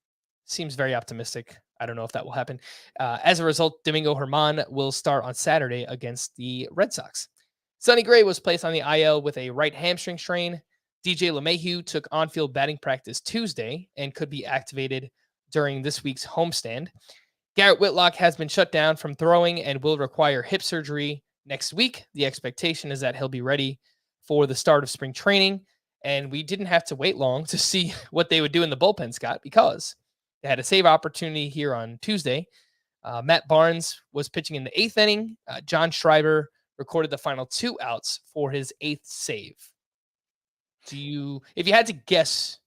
Seems very optimistic. I don't know if that will happen. As a result, Domingo Germán will start on Saturday against the Red Sox. Sonny Gray was placed on the IL with a right hamstring strain. DJ LeMahieu took on-field batting practice Tuesday and could be activated during this week's homestand. Garrett Whitlock has been shut down from throwing and will require hip surgery next week. The expectation is that he'll be ready for the start of spring training. And we didn't have to wait long to see what they would do in the bullpen, Scott, because they had a save opportunity here on Tuesday. Matt Barnes was pitching in the 8th inning. John Schreiber recorded the final 2 outs for his 8th save. If you had to guess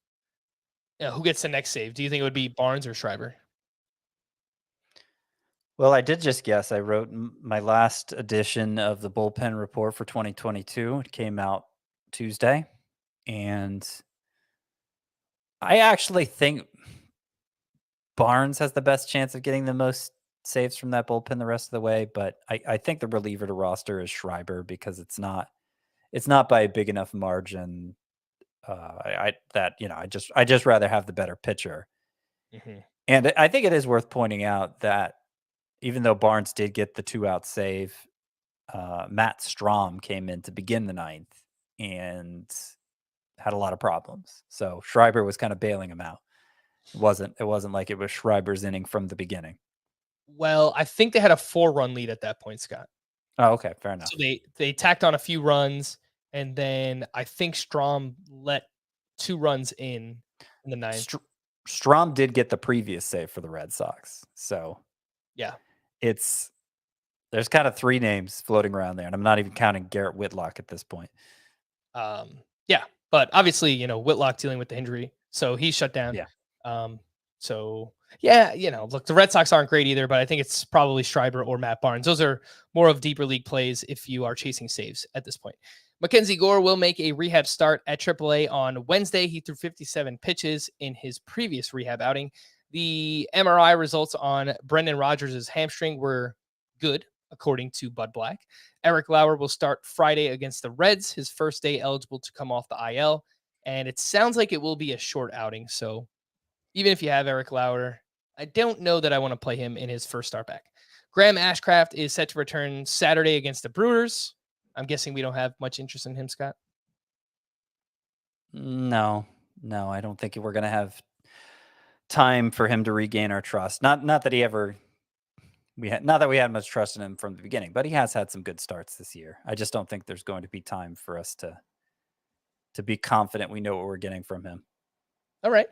who gets the next save, do you think it would be Barnes or Schreiber? Well, I did just guess. I wrote my last edition of the bullpen report for 2022. It came out Tuesday. And I actually think Barnes has the best chance of getting the most saves from that bullpen the rest of the way. But I think the reliever to roster is Schreiber because it's not by a big enough margin. I just rather have the better pitcher. Mm-hmm. And I think it is worth pointing out that even though Barnes did get the 2-out save, Matt Strahm came in to begin the 9th and had a lot of problems. So Schreiber was kind of bailing him out. It wasn't like it was Schreiber's inning from the beginning. Well, I think they had a 4-run lead at that point, Scott. Oh, okay, fair enough. So they tacked on a few runs, and then I think Strahm let 2 runs in the 9th. Strahm did get the previous save for the Red Sox. So yeah, there's kind of 3 names floating around there, and I'm not even counting Garrett Whitlock at this point. Yeah, but obviously, Whitlock dealing with the injury, so he's shut down. Yeah. So yeah, look, the Red Sox aren't great either, but I think it's probably Schreiber or Matt Barnes. Those are more of deeper league plays if you are chasing saves at this point. Mackenzie Gore will make a rehab start at AAA on Wednesday. He threw 57 pitches in his previous rehab outing. The MRI results on Brendan Rodgers' hamstring were good, according to Bud Black. Eric Lauer will start Friday against the Reds, his first day eligible to come off the IL. And it sounds like it will be a short outing. So even if you have Eric Lauer, I don't know that I want to play him in his first start back. Graham Ashcraft is set to return Saturday against the Brewers. I'm guessing we don't have much interest in him, Scott. No, I don't think we're going to have time for him to regain our trust. Not that we had much trust in him from the beginning, but he has had some good starts this year. I just don't think there's going to be time for us to be confident we know what we're getting from him. All right.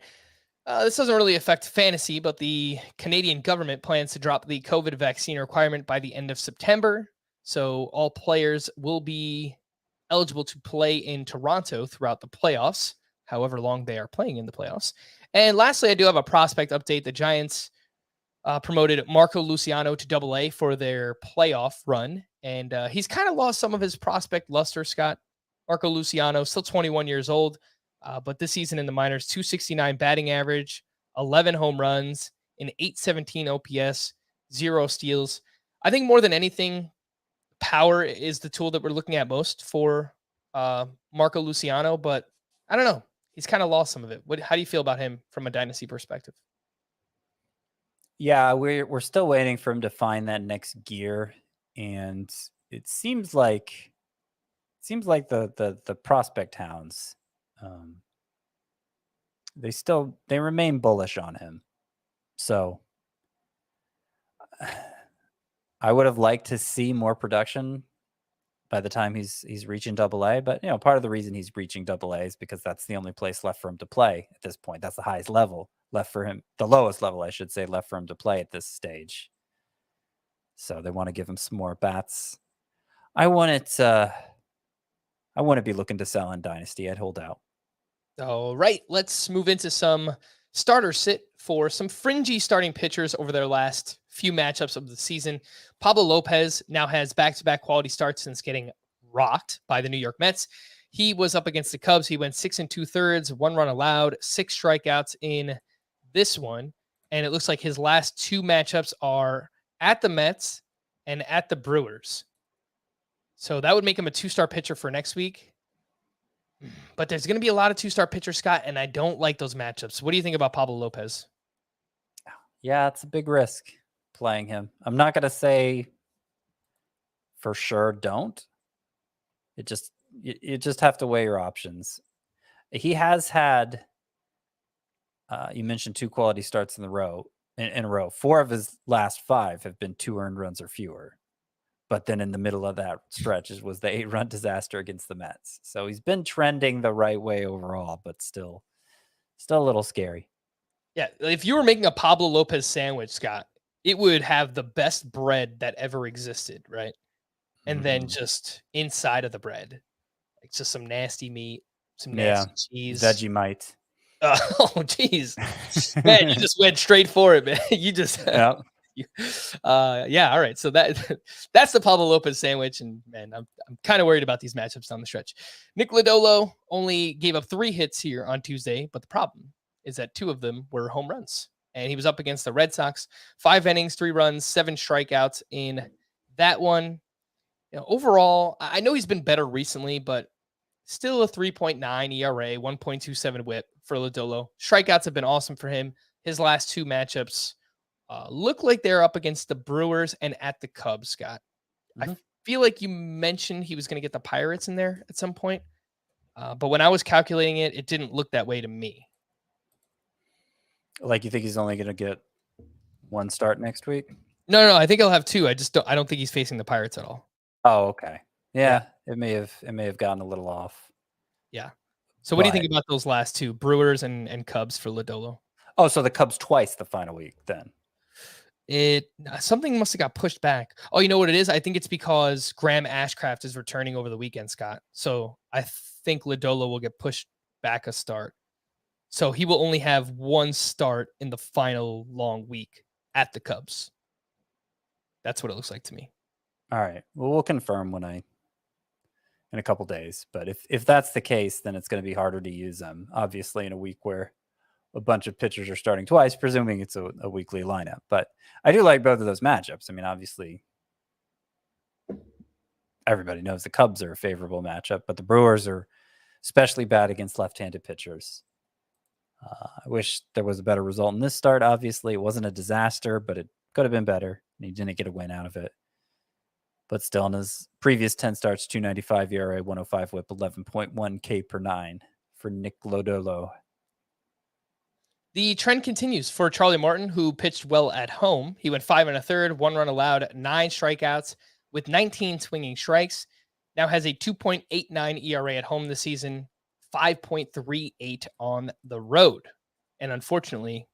This doesn't really affect fantasy, but the Canadian government plans to drop the COVID vaccine requirement by the end of September. So all players will be eligible to play in Toronto throughout the playoffs, however long they are playing in the playoffs. And lastly, I do have a prospect update. The Giants promoted Marco Luciano to Double-A for their playoff run. And he's kind of lost some of his prospect luster, Scott. Marco Luciano, still 21 years old. But this season in the minors, 269 batting average, 11 home runs, an 817 OPS, 0 steals. I think more than anything, power is the tool that we're looking at most for Marco Luciano. But I don't know. He's kind of lost some of it. How do you feel about him from a dynasty perspective? Yeah, we're still waiting for him to find that next gear, and it seems like the prospect hounds, they remain bullish on him. So I would have liked to see more production by the time he's reaching Double-A, but part of the reason he's reaching Double-A is because that's the only place left for him to play at this point. That's the highest level left for him, the lowest level, I should say, left for him to play at this stage. So they want to give him some more bats. I wouldn't be looking to sell in Dynasty. I'd hold out. All right, let's move into some starter sit for some fringy starting pitchers over their last few matchups of the season. Pablo Lopez now has back-to-back quality starts since getting rocked by the New York Mets. He was up against the Cubs. He went 6 2/3, 1 run allowed, 6 strikeouts in this one. And it looks like his last 2 matchups are at the Mets and at the Brewers. So that would make him a 2-star pitcher for next week. But there's going to be a lot of 2-star pitchers, Scott, and I don't like those matchups. What do you think about Pablo Lopez? Yeah, it's a big risk playing him. I'm not going to say for sure don't. You just have to weigh your options. He has had, you mentioned 2 quality starts in a row. 4 of his last 5 have been 2 earned runs or fewer. But then in the middle of that stretch was the 8-run disaster against the Mets. So he's been trending the right way overall, but still a little scary. Yeah, if you were making a Pablo Lopez sandwich, Scott, it would have the best bread that ever existed, right? And then just inside of the bread, it's just some nasty meat, some nasty cheese. Vegemite. Oh, geez. Man, you just went straight for it, man. You just... Yeah. Yeah, all right. So that's the Pablo Lopez sandwich, and man, I'm kind of worried about these matchups down the stretch. Nick Lodolo only gave up 3 hits here on Tuesday, but the problem is that 2 of them were home runs, and he was up against the Red Sox. 5 innings, 3 runs, 7 strikeouts in that one. Overall, I know he's been better recently, but still a 3.9 ERA, 1.27 WHIP for Lodolo. Strikeouts have been awesome for him. His last 2 matchups look like they're up against the Brewers and at the Cubs, Scott. Mm-hmm. I feel like you mentioned he was going to get the Pirates in there at some point. But when I was calculating it, it didn't look that way to me. Like, you think he's only going to get 1 start next week? No, I think he'll have 2. I don't think he's facing the Pirates at all. Oh, okay. Yeah. It may have gotten a little off. Yeah. So what do you think about those last 2, Brewers and Cubs for Lodolo? Oh, so the Cubs twice the final week then. Something must have got pushed back. Oh, you know what it is? I think it's because Graham Ashcraft is returning over the weekend, Scott. So I think Lodolo will get pushed back a start. So he will only have 1 start in the final long week at the Cubs. That's what it looks like to me. All right. Well, we'll confirm in a couple days. But if that's the case, then it's going to be harder to use them, obviously, in a week where a bunch of pitchers are starting twice, presuming it's a weekly lineup. But I do like both of those matchups. I mean, obviously, everybody knows the Cubs are a favorable matchup, but the Brewers are especially bad against left-handed pitchers. I wish there was a better result in this start. Obviously, it wasn't a disaster, but it could have been better. And he didn't get a win out of it. But still, in his previous 10 starts, 2.95 ERA, 105 WHIP, 11.1 K per 9 for Nick Lodolo. The trend continues for Charlie Martin, who pitched well at home. He went 5 1/3, 1 run allowed, 9 strikeouts with 19 swinging strikes. Now has a 2.89 ERA at home this season, 5.38 on the road. And unfortunately,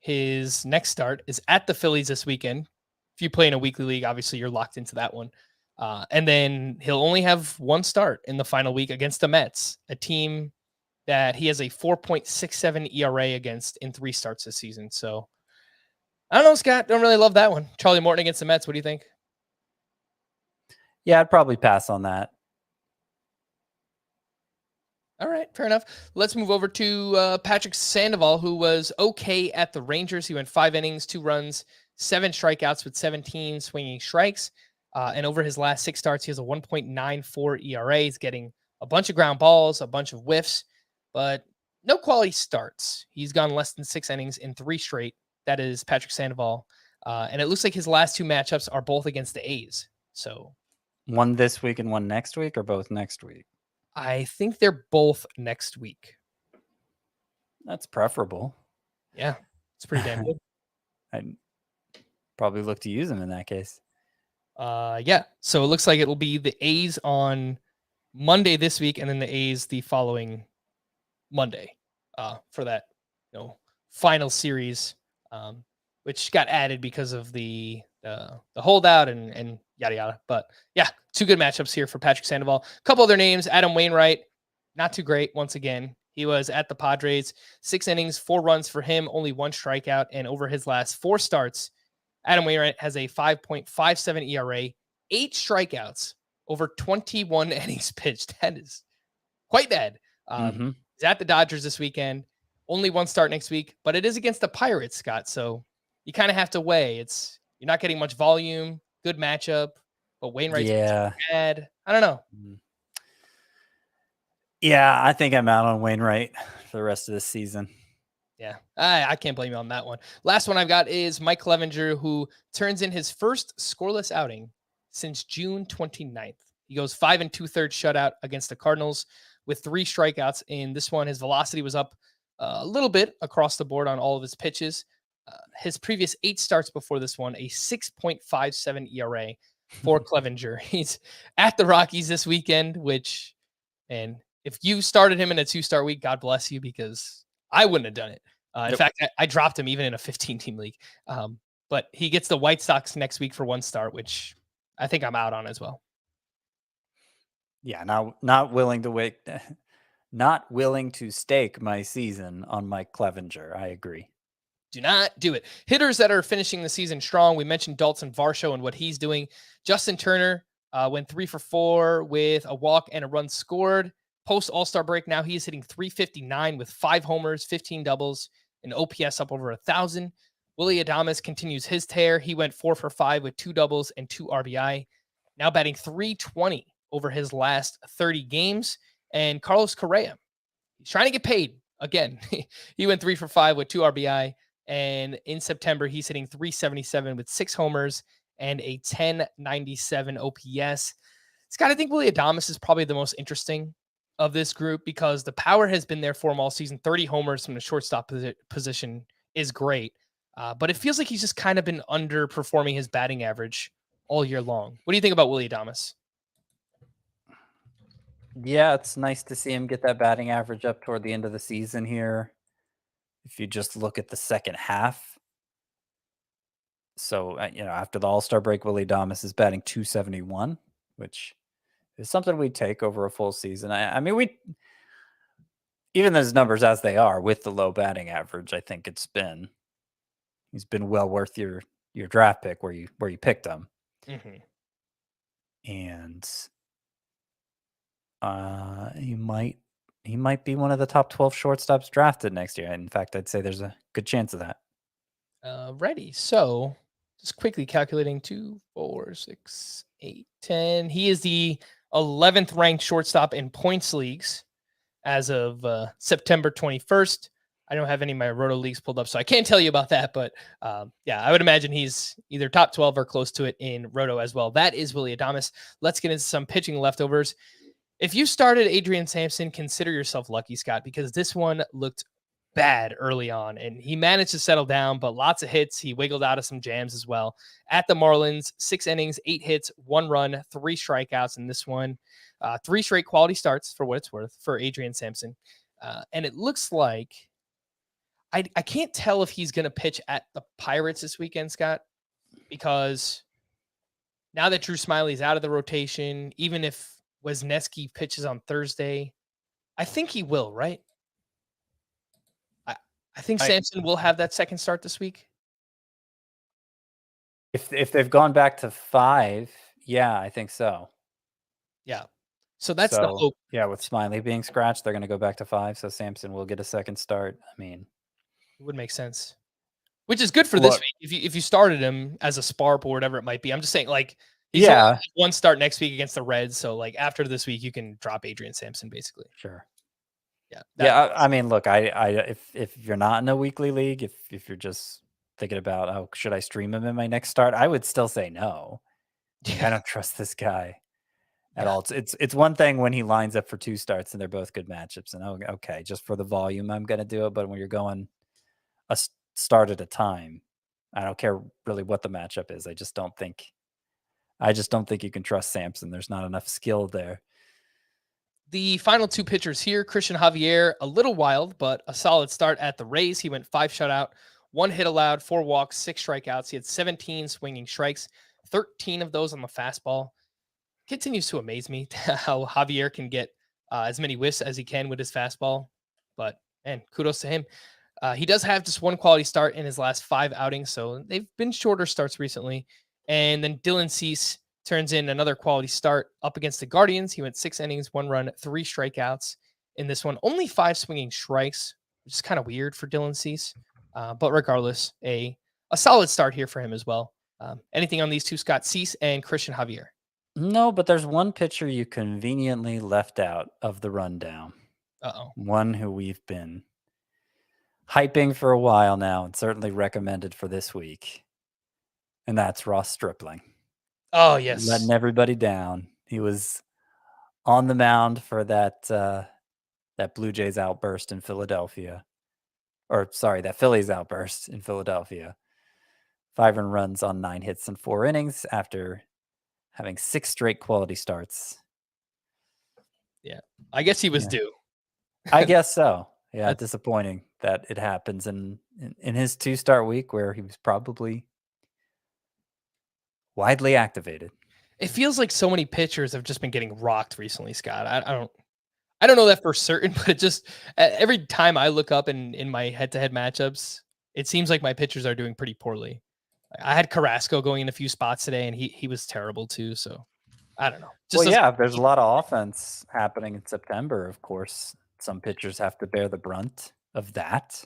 his next start is at the Phillies this weekend. If you play in a weekly league, obviously you're locked into that one. And then he'll only have 1 start in the final week against the Mets, a team that he has a 4.67 ERA against in 3 starts this season. So I don't know, Scott. Don't really love that one. Charlie Morton against the Mets. What do you think? Yeah, I'd probably pass on that. All right, fair enough. Let's move over to Patrick Sandoval, who was okay at the Rangers. He went 5 innings, 2 runs, 7 strikeouts with 17 swinging strikes. And over his last 6 starts, he has a 1.94 ERA. He's getting a bunch of ground balls, a bunch of whiffs, but no quality starts. He's gone less than 6 innings in 3 straight. That is Patrick Sandoval. And it looks like his last 2 matchups are both against the A's. So one this week and one next week, or both next week? I think they're both next week. That's preferable. Yeah, it's pretty damn good. I'd probably look to use him in that case. Yeah. So it looks like it'll be the A's on Monday this week, and then the A's the following Monday for that, final series, which got added because of the holdout and yada yada. But yeah, 2 good matchups here for Patrick Sandoval. A couple other names: Adam Wainwright, not too great once again. He was at the Padres, 6 innings, 4 runs for him, only 1 strikeout, and over his last 4 starts, Adam Wainwright has a 5.57 ERA, 8 strikeouts over 21 innings pitched. That is quite bad. He's at the Dodgers this weekend. Only 1 start next week, but it is against the Pirates, Scott. So you kind of have to weigh. You're not getting much volume. Good matchup, but Wainwright's bad. I don't know. Yeah, I think I'm out on Wainwright for the rest of this season. Yeah, I can't blame you on that one. Last one I've got is Mike Clevenger, who turns in his first scoreless outing since June 29th. He goes 5 2/3 shutout against the Cardinals with 3 strikeouts in this one. His velocity was up a little bit across the board on all of his pitches. His previous 8 starts before this one, a 6.57 ERA for Clevenger. He's at the Rockies this weekend, and if you started him in a 2-start week, God bless you, because I wouldn't have done it. In fact, I dropped him even in a 15-team league. But he gets the White Sox next week for 1 start, which I think I'm out on as well. Yeah, not willing to wait, not willing to stake my season on Mike Clevenger. I agree. Do not do it. Hitters that are finishing the season strong. We mentioned Dalton Varsho and what he's doing. Justin Turner went 3 for 4 with a walk and a run scored. Post All-Star break, now he is hitting .359 with 5 homers, 15 doubles, and OPS up over 1,000. Willy Adames continues his tear. He went 4 for 5 with 2 doubles and 2 RBI. Now batting .320 over his last 30 games. And Carlos Correa, he's trying to get paid again. He went 3 for 5 with 2 RBI. And in September, he's hitting .377 with 6 homers and a 1097 OPS. Scott, I think Willy Adames is probably the most interesting of this group because the power has been there for him all season. 30 homers from the shortstop position is great. But it feels like he's just kind of been underperforming his batting average all year long. What do you think about Willy Adames? Yeah, it's nice to see him get that batting average up toward the end of the season here. If you just look at the second half. So, after the All-Star break, Willy Adames is batting .271, which is something we take over a full season. I mean, even those numbers as they are with the low batting average, I think he's been well worth your draft pick where you picked him. Mm-hmm. And he might be one of the top 12 shortstops drafted next year. In fact, I'd say there's a good chance of that. Ready. So just quickly calculating 2, 4, 6, 8, 10. He is the 11th ranked shortstop in points leagues as of September 21st. I don't have any of my roto leagues pulled up, so I can't tell you about that. But yeah, I would imagine he's either top 12 or close to it in roto as well. That is Willy Adames. Let's get into some pitching leftovers. If you started Adrian Sampson, consider yourself lucky, Scott, because this one looked bad early on, and he managed to settle down, but lots of hits. He wiggled out of some jams as well. At the Marlins, 6 innings, 8 hits, 1 run, 3 strikeouts in this one. 3 straight quality starts for what it's worth for Adrian Sampson. And it looks like I can't tell if he's going to pitch at the Pirates this weekend, Scott, because now that Drew Smyly's out of the rotation, even if Wesneski pitches on Thursday, I think he will, right? I think Sampson will have that second start this week. If they've gone back to 5, yeah, I think so. Yeah. So that's the hope. Yeah, with Smiley being scratched, they're going to go back to 5. So Sampson will get a second start. I mean, It would make sense. Which is good for this look, week. If you started him as a sparp or whatever it might be. I'm just saying, like, he's only yeah, got one start next week against the Reds. So like after this week, you can drop Adrian Sampson basically. sure. Yeah. Yeah, I mean, look, if you're not in a weekly league, if you're just thinking about, oh, should I stream him in my next start? I would still say no. Like, I don't trust this guy at all. It's one thing when he lines up for 2 starts and they're both good matchups, and okay, just for the volume, I'm gonna do it. But when you're going a start at a time, I don't care really what the matchup is. I just don't think you can trust Sampson. There's not enough skill there. The final 2 pitchers here, Christian Javier, a little wild, but a solid start at the Rays. He went 5 shutout, 1 hit allowed, 4 walks, 6 strikeouts. He had 17 swinging strikes, 13 of those on the fastball. Continues to amaze me how Javier can get as many whiffs as he can with his fastball. But, man, kudos to him. He does have just 1 quality start in his last 5 outings, so they've been shorter starts recently. And then Dylan Cease turns in another quality start up against the Guardians. He went 6 innings, 1 run, 3 strikeouts in this one. Only 5 swinging strikes, which is kind of weird for Dylan Cease. But regardless, a solid start here for him as well. Anything on these two, Scott? Cease and Christian Javier? No, but there's one pitcher you conveniently left out of the rundown. Uh-oh. One who we've been hyping for a while now and certainly recommended for this week. And that's Ross Stripling. Oh, yes. Letting everybody down. He was on the mound for that Blue Jays outburst in Philadelphia. Or, sorry, that Phillies outburst in Philadelphia. 5 earned runs on 9 hits in 4 innings after having 6 straight quality starts. Yeah. I guess he was due. I guess so. Yeah, disappointing that it happens in his 2-start week where he was probably widely activated. It feels like so many pitchers have just been getting rocked recently, Scott. I don't know that for certain, but it just every time I look up in my head-to-head matchups, it seems like my pitchers are doing pretty poorly. I had Carrasco going in a few spots today, and he was terrible too. So I don't know. Well, yeah, there's a lot of offense happening in September. Of course, some pitchers have to bear the brunt of that.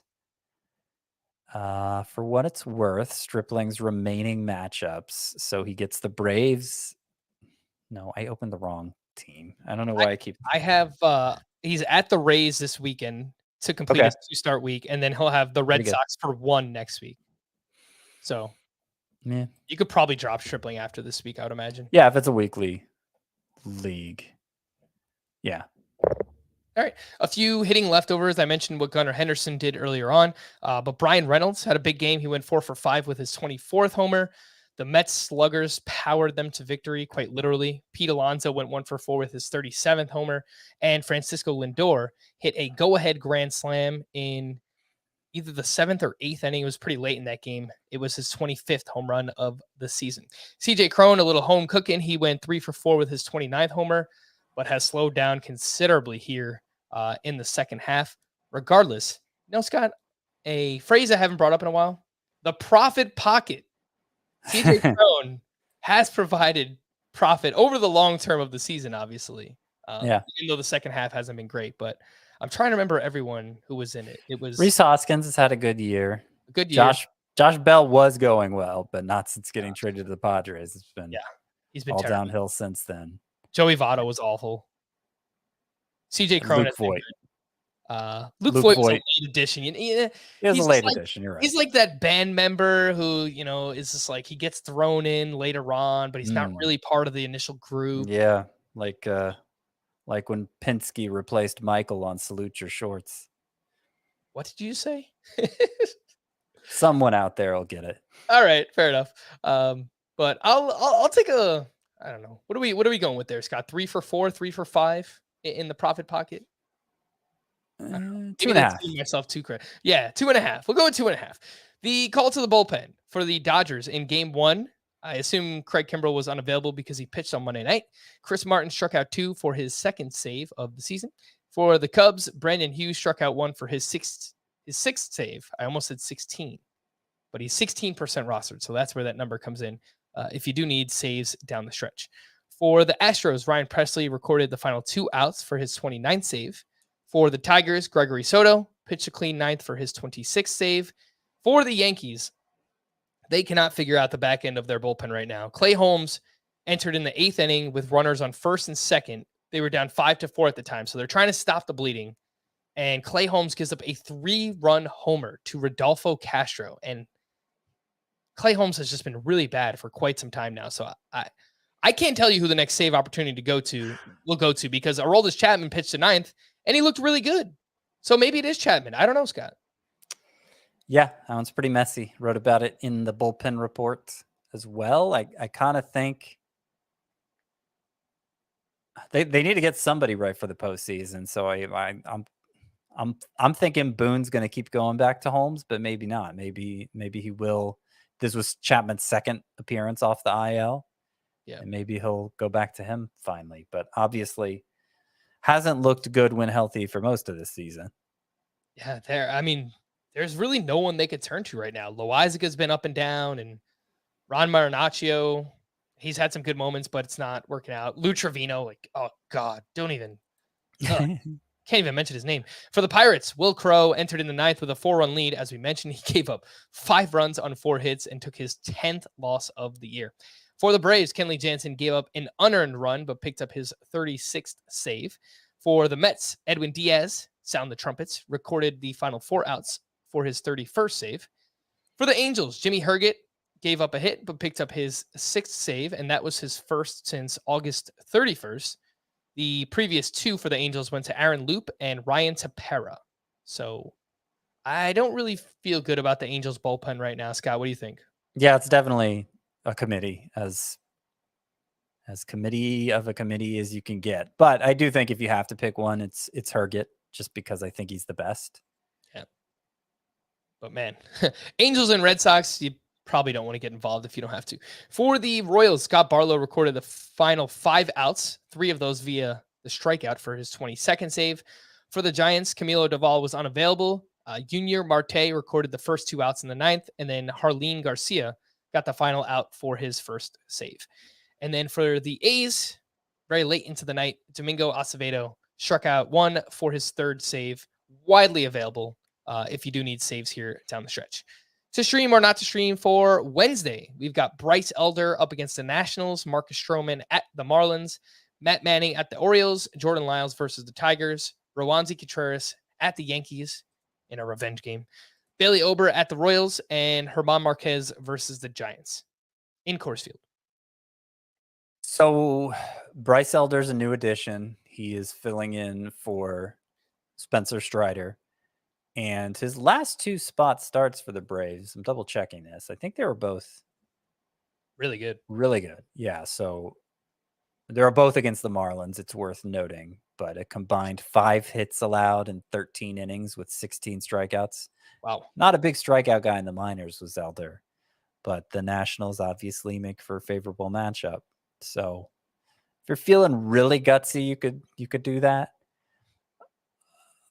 For what it's worth, Stripling's remaining matchups. So he gets the Braves. No, I opened the wrong team. I don't know why I have he's at the Rays this weekend to complete his 2-start week, and then he'll have the Red Sox for 1 next week. So yeah, you could probably drop Stripling after this week, I would imagine. Yeah, if it's a weekly league. Yeah. All right. A few hitting leftovers. I mentioned what Gunnar Henderson did earlier on, but Brian Reynolds had a big game. He went 4 for 5 with his 24th homer. The Mets sluggers powered them to victory, quite literally. Pete Alonso went 1 for 4 with his 37th homer, and Francisco Lindor hit a go-ahead grand slam in either the 7th or 8th inning. It was pretty late in that game. It was his 25th home run of the season. CJ Cron, a little home cooking. He went 3 for 4 with his 29th homer, but has slowed down considerably here in the second half. Regardless, Scott, a phrase I haven't brought up in a while, the profit pocket. CJ Cron has provided profit over the long term of the season, obviously. Even though the second half hasn't been great, but I'm trying to remember everyone who was in it. It was Rhys Hoskins has had a good year. Good year. Josh Bell was going well, but not since getting traded to the Padres. It's been he's been all terrible. Downhill since then. Joey Votto was awful. CJ Cron has been good. Luke Voigt was a late addition. He was a late addition. You're right. He's like that band member who, is just like he gets thrown in later on, but he's not really part of the initial group. Yeah, like when Penske replaced Michael on Salute Your Shorts. What did you say? Someone out there will get it. All right, fair enough. But I'll take a, I don't know. What are we going with there, Scott? 3 for 4, 3 for 5 in the profit pocket? 2.5. Myself too credit. Yeah, 2.5. We'll go with 2.5. The call to the bullpen for the Dodgers in game 1. I assume Craig Kimbrell was unavailable because he pitched on Monday night. Chris Martin struck out 2 for his 2nd save of the season. For the Cubs, Brandon Hughes struck out 1 for his 6th save. I almost said 16. but he's 16% rostered. So that's where that number comes in if you do need saves down the stretch. For the Astros, Ryan Presley recorded the final 2 outs for his 29th save. For the Tigers, Gregory Soto pitched a clean 9th for his 26th save. For the Yankees, they cannot figure out the back end of their bullpen right now. Clay Holmes entered in the 8th inning with runners on first and second. They were down 5-4 at the time, so they're trying to stop the bleeding. And Clay Holmes gives up a 3-run homer to Rodolfo Castro. And Clay Holmes has just been really bad for quite some time now. So I can't tell you who the next save opportunity will go to because Aroldis Chapman pitched the 9th and he looked really good. So maybe it is Chapman. I don't know, Scott. Yeah, that one's pretty messy. Wrote about it in the bullpen report as well. I kind of think they need to get somebody right for the postseason. So I'm thinking Boone's going to keep going back to Holmes, but maybe not. Maybe he will. This was Chapman's second appearance off the IL. Yeah. And maybe he'll go back to him finally. But obviously hasn't looked good when healthy for most of this season. Yeah, there's really no one they could turn to right now. Loizaga's been up and down, and Ron Marinaccio, he's had some good moments, but it's not working out. Lou Trevino, like, oh God, can't even mention his name. For the Pirates, Will Crowe entered in the 9th with a 4-run lead. As we mentioned, he gave up 5 runs on 4 hits and took his 10th loss of the year. For the Braves, Kenley Jansen gave up an unearned run, but picked up his 36th save. For the Mets, Edwin Diaz, sound the trumpets, recorded the final 4 outs for his 31st save. For the Angels, Jimmy Herget gave up a hit, but picked up his 6th save, and that was his first since August 31st. The previous 2 for the Angels went to Aaron Loop and Ryan Tepera. So I don't really feel good about the Angels bullpen right now. Scott, what do you think? Yeah, it's definitely a committee, as committee of a committee as you can get. But I do think if you have to pick one, it's Herget, just because I think he's the best. Yeah. But man, Angels and Red Sox, you probably don't want to get involved if you don't have to. For the Royals, Scott Barlow recorded the final 5 outs, 3 of those via the strikeout for his 22nd save. For the Giants, Camilo Doval was unavailable. Junior Marte recorded the first 2 outs in the 9th, and then Harleen Garcia got the final out for his first save. And then for the A's, very late into the night, Domingo Acevedo struck out 1 for his 3rd save, widely available if you do need saves here down the stretch. To stream or not to stream for Wednesday, we've got Bryce Elder up against the Nationals, Marcus Stroman at the Marlins, Matt Manning at the Orioles, Jordan Lyles versus the Tigers, Rowanzi Contreras at the Yankees in a revenge game, Bailey Ober at the Royals, and Herman Marquez versus the Giants in Coors Field. So Bryce Elder's a new addition. He is filling in for Spencer Strider. And his last 2 spot starts for the Braves, I'm double checking this. I think they were both really good. Really good. Yeah. So they are both against the Marlins. It's worth noting, but a combined 5 hits allowed in 13 innings with 16 strikeouts. Wow. Not a big strikeout guy in the minors was Elder, but the Nationals obviously make for a favorable matchup. So if you're feeling really gutsy, you could do that.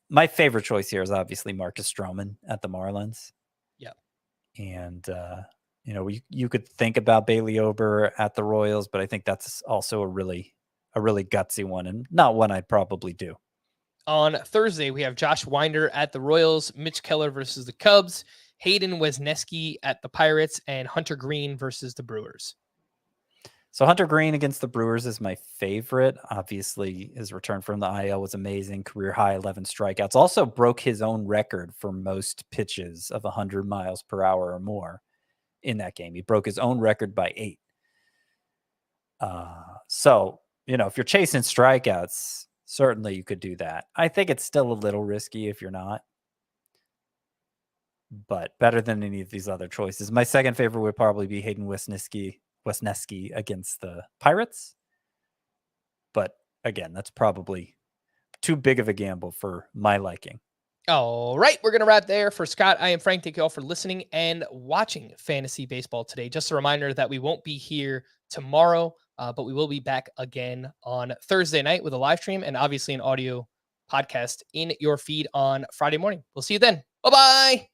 My favorite choice here is obviously Marcus Stroman at the Marlins. Yeah. And, you could think about Bailey Ober at the Royals, but I think that's also a really gutsy one and not one I'd probably do. On Thursday, we have Josh Winder at the Royals, Mitch Keller versus the Cubs, Hayden Wesneski at the Pirates, and Hunter Green versus the Brewers. So Hunter Green against the Brewers is my favorite. Obviously, his return from the IL was amazing. Career high 11 strikeouts. Also broke his own record for most pitches of 100 miles per hour or more in that game. He broke his own record by 8. So, if you're chasing strikeouts, certainly you could do that. I think it's still a little risky if you're not, but better than any of these other choices. My second favorite would probably be Hayden Wesneski against the Pirates. But again, that's probably too big of a gamble for my liking. All right, we're going to wrap there. For Scott, I am Frank. Thank you all for listening and watching Fantasy Baseball today. Just a reminder that we won't be here tomorrow, but we will be back again on Thursday night with a live stream and obviously an audio podcast in your feed on Friday morning. We'll see you then. Bye-bye.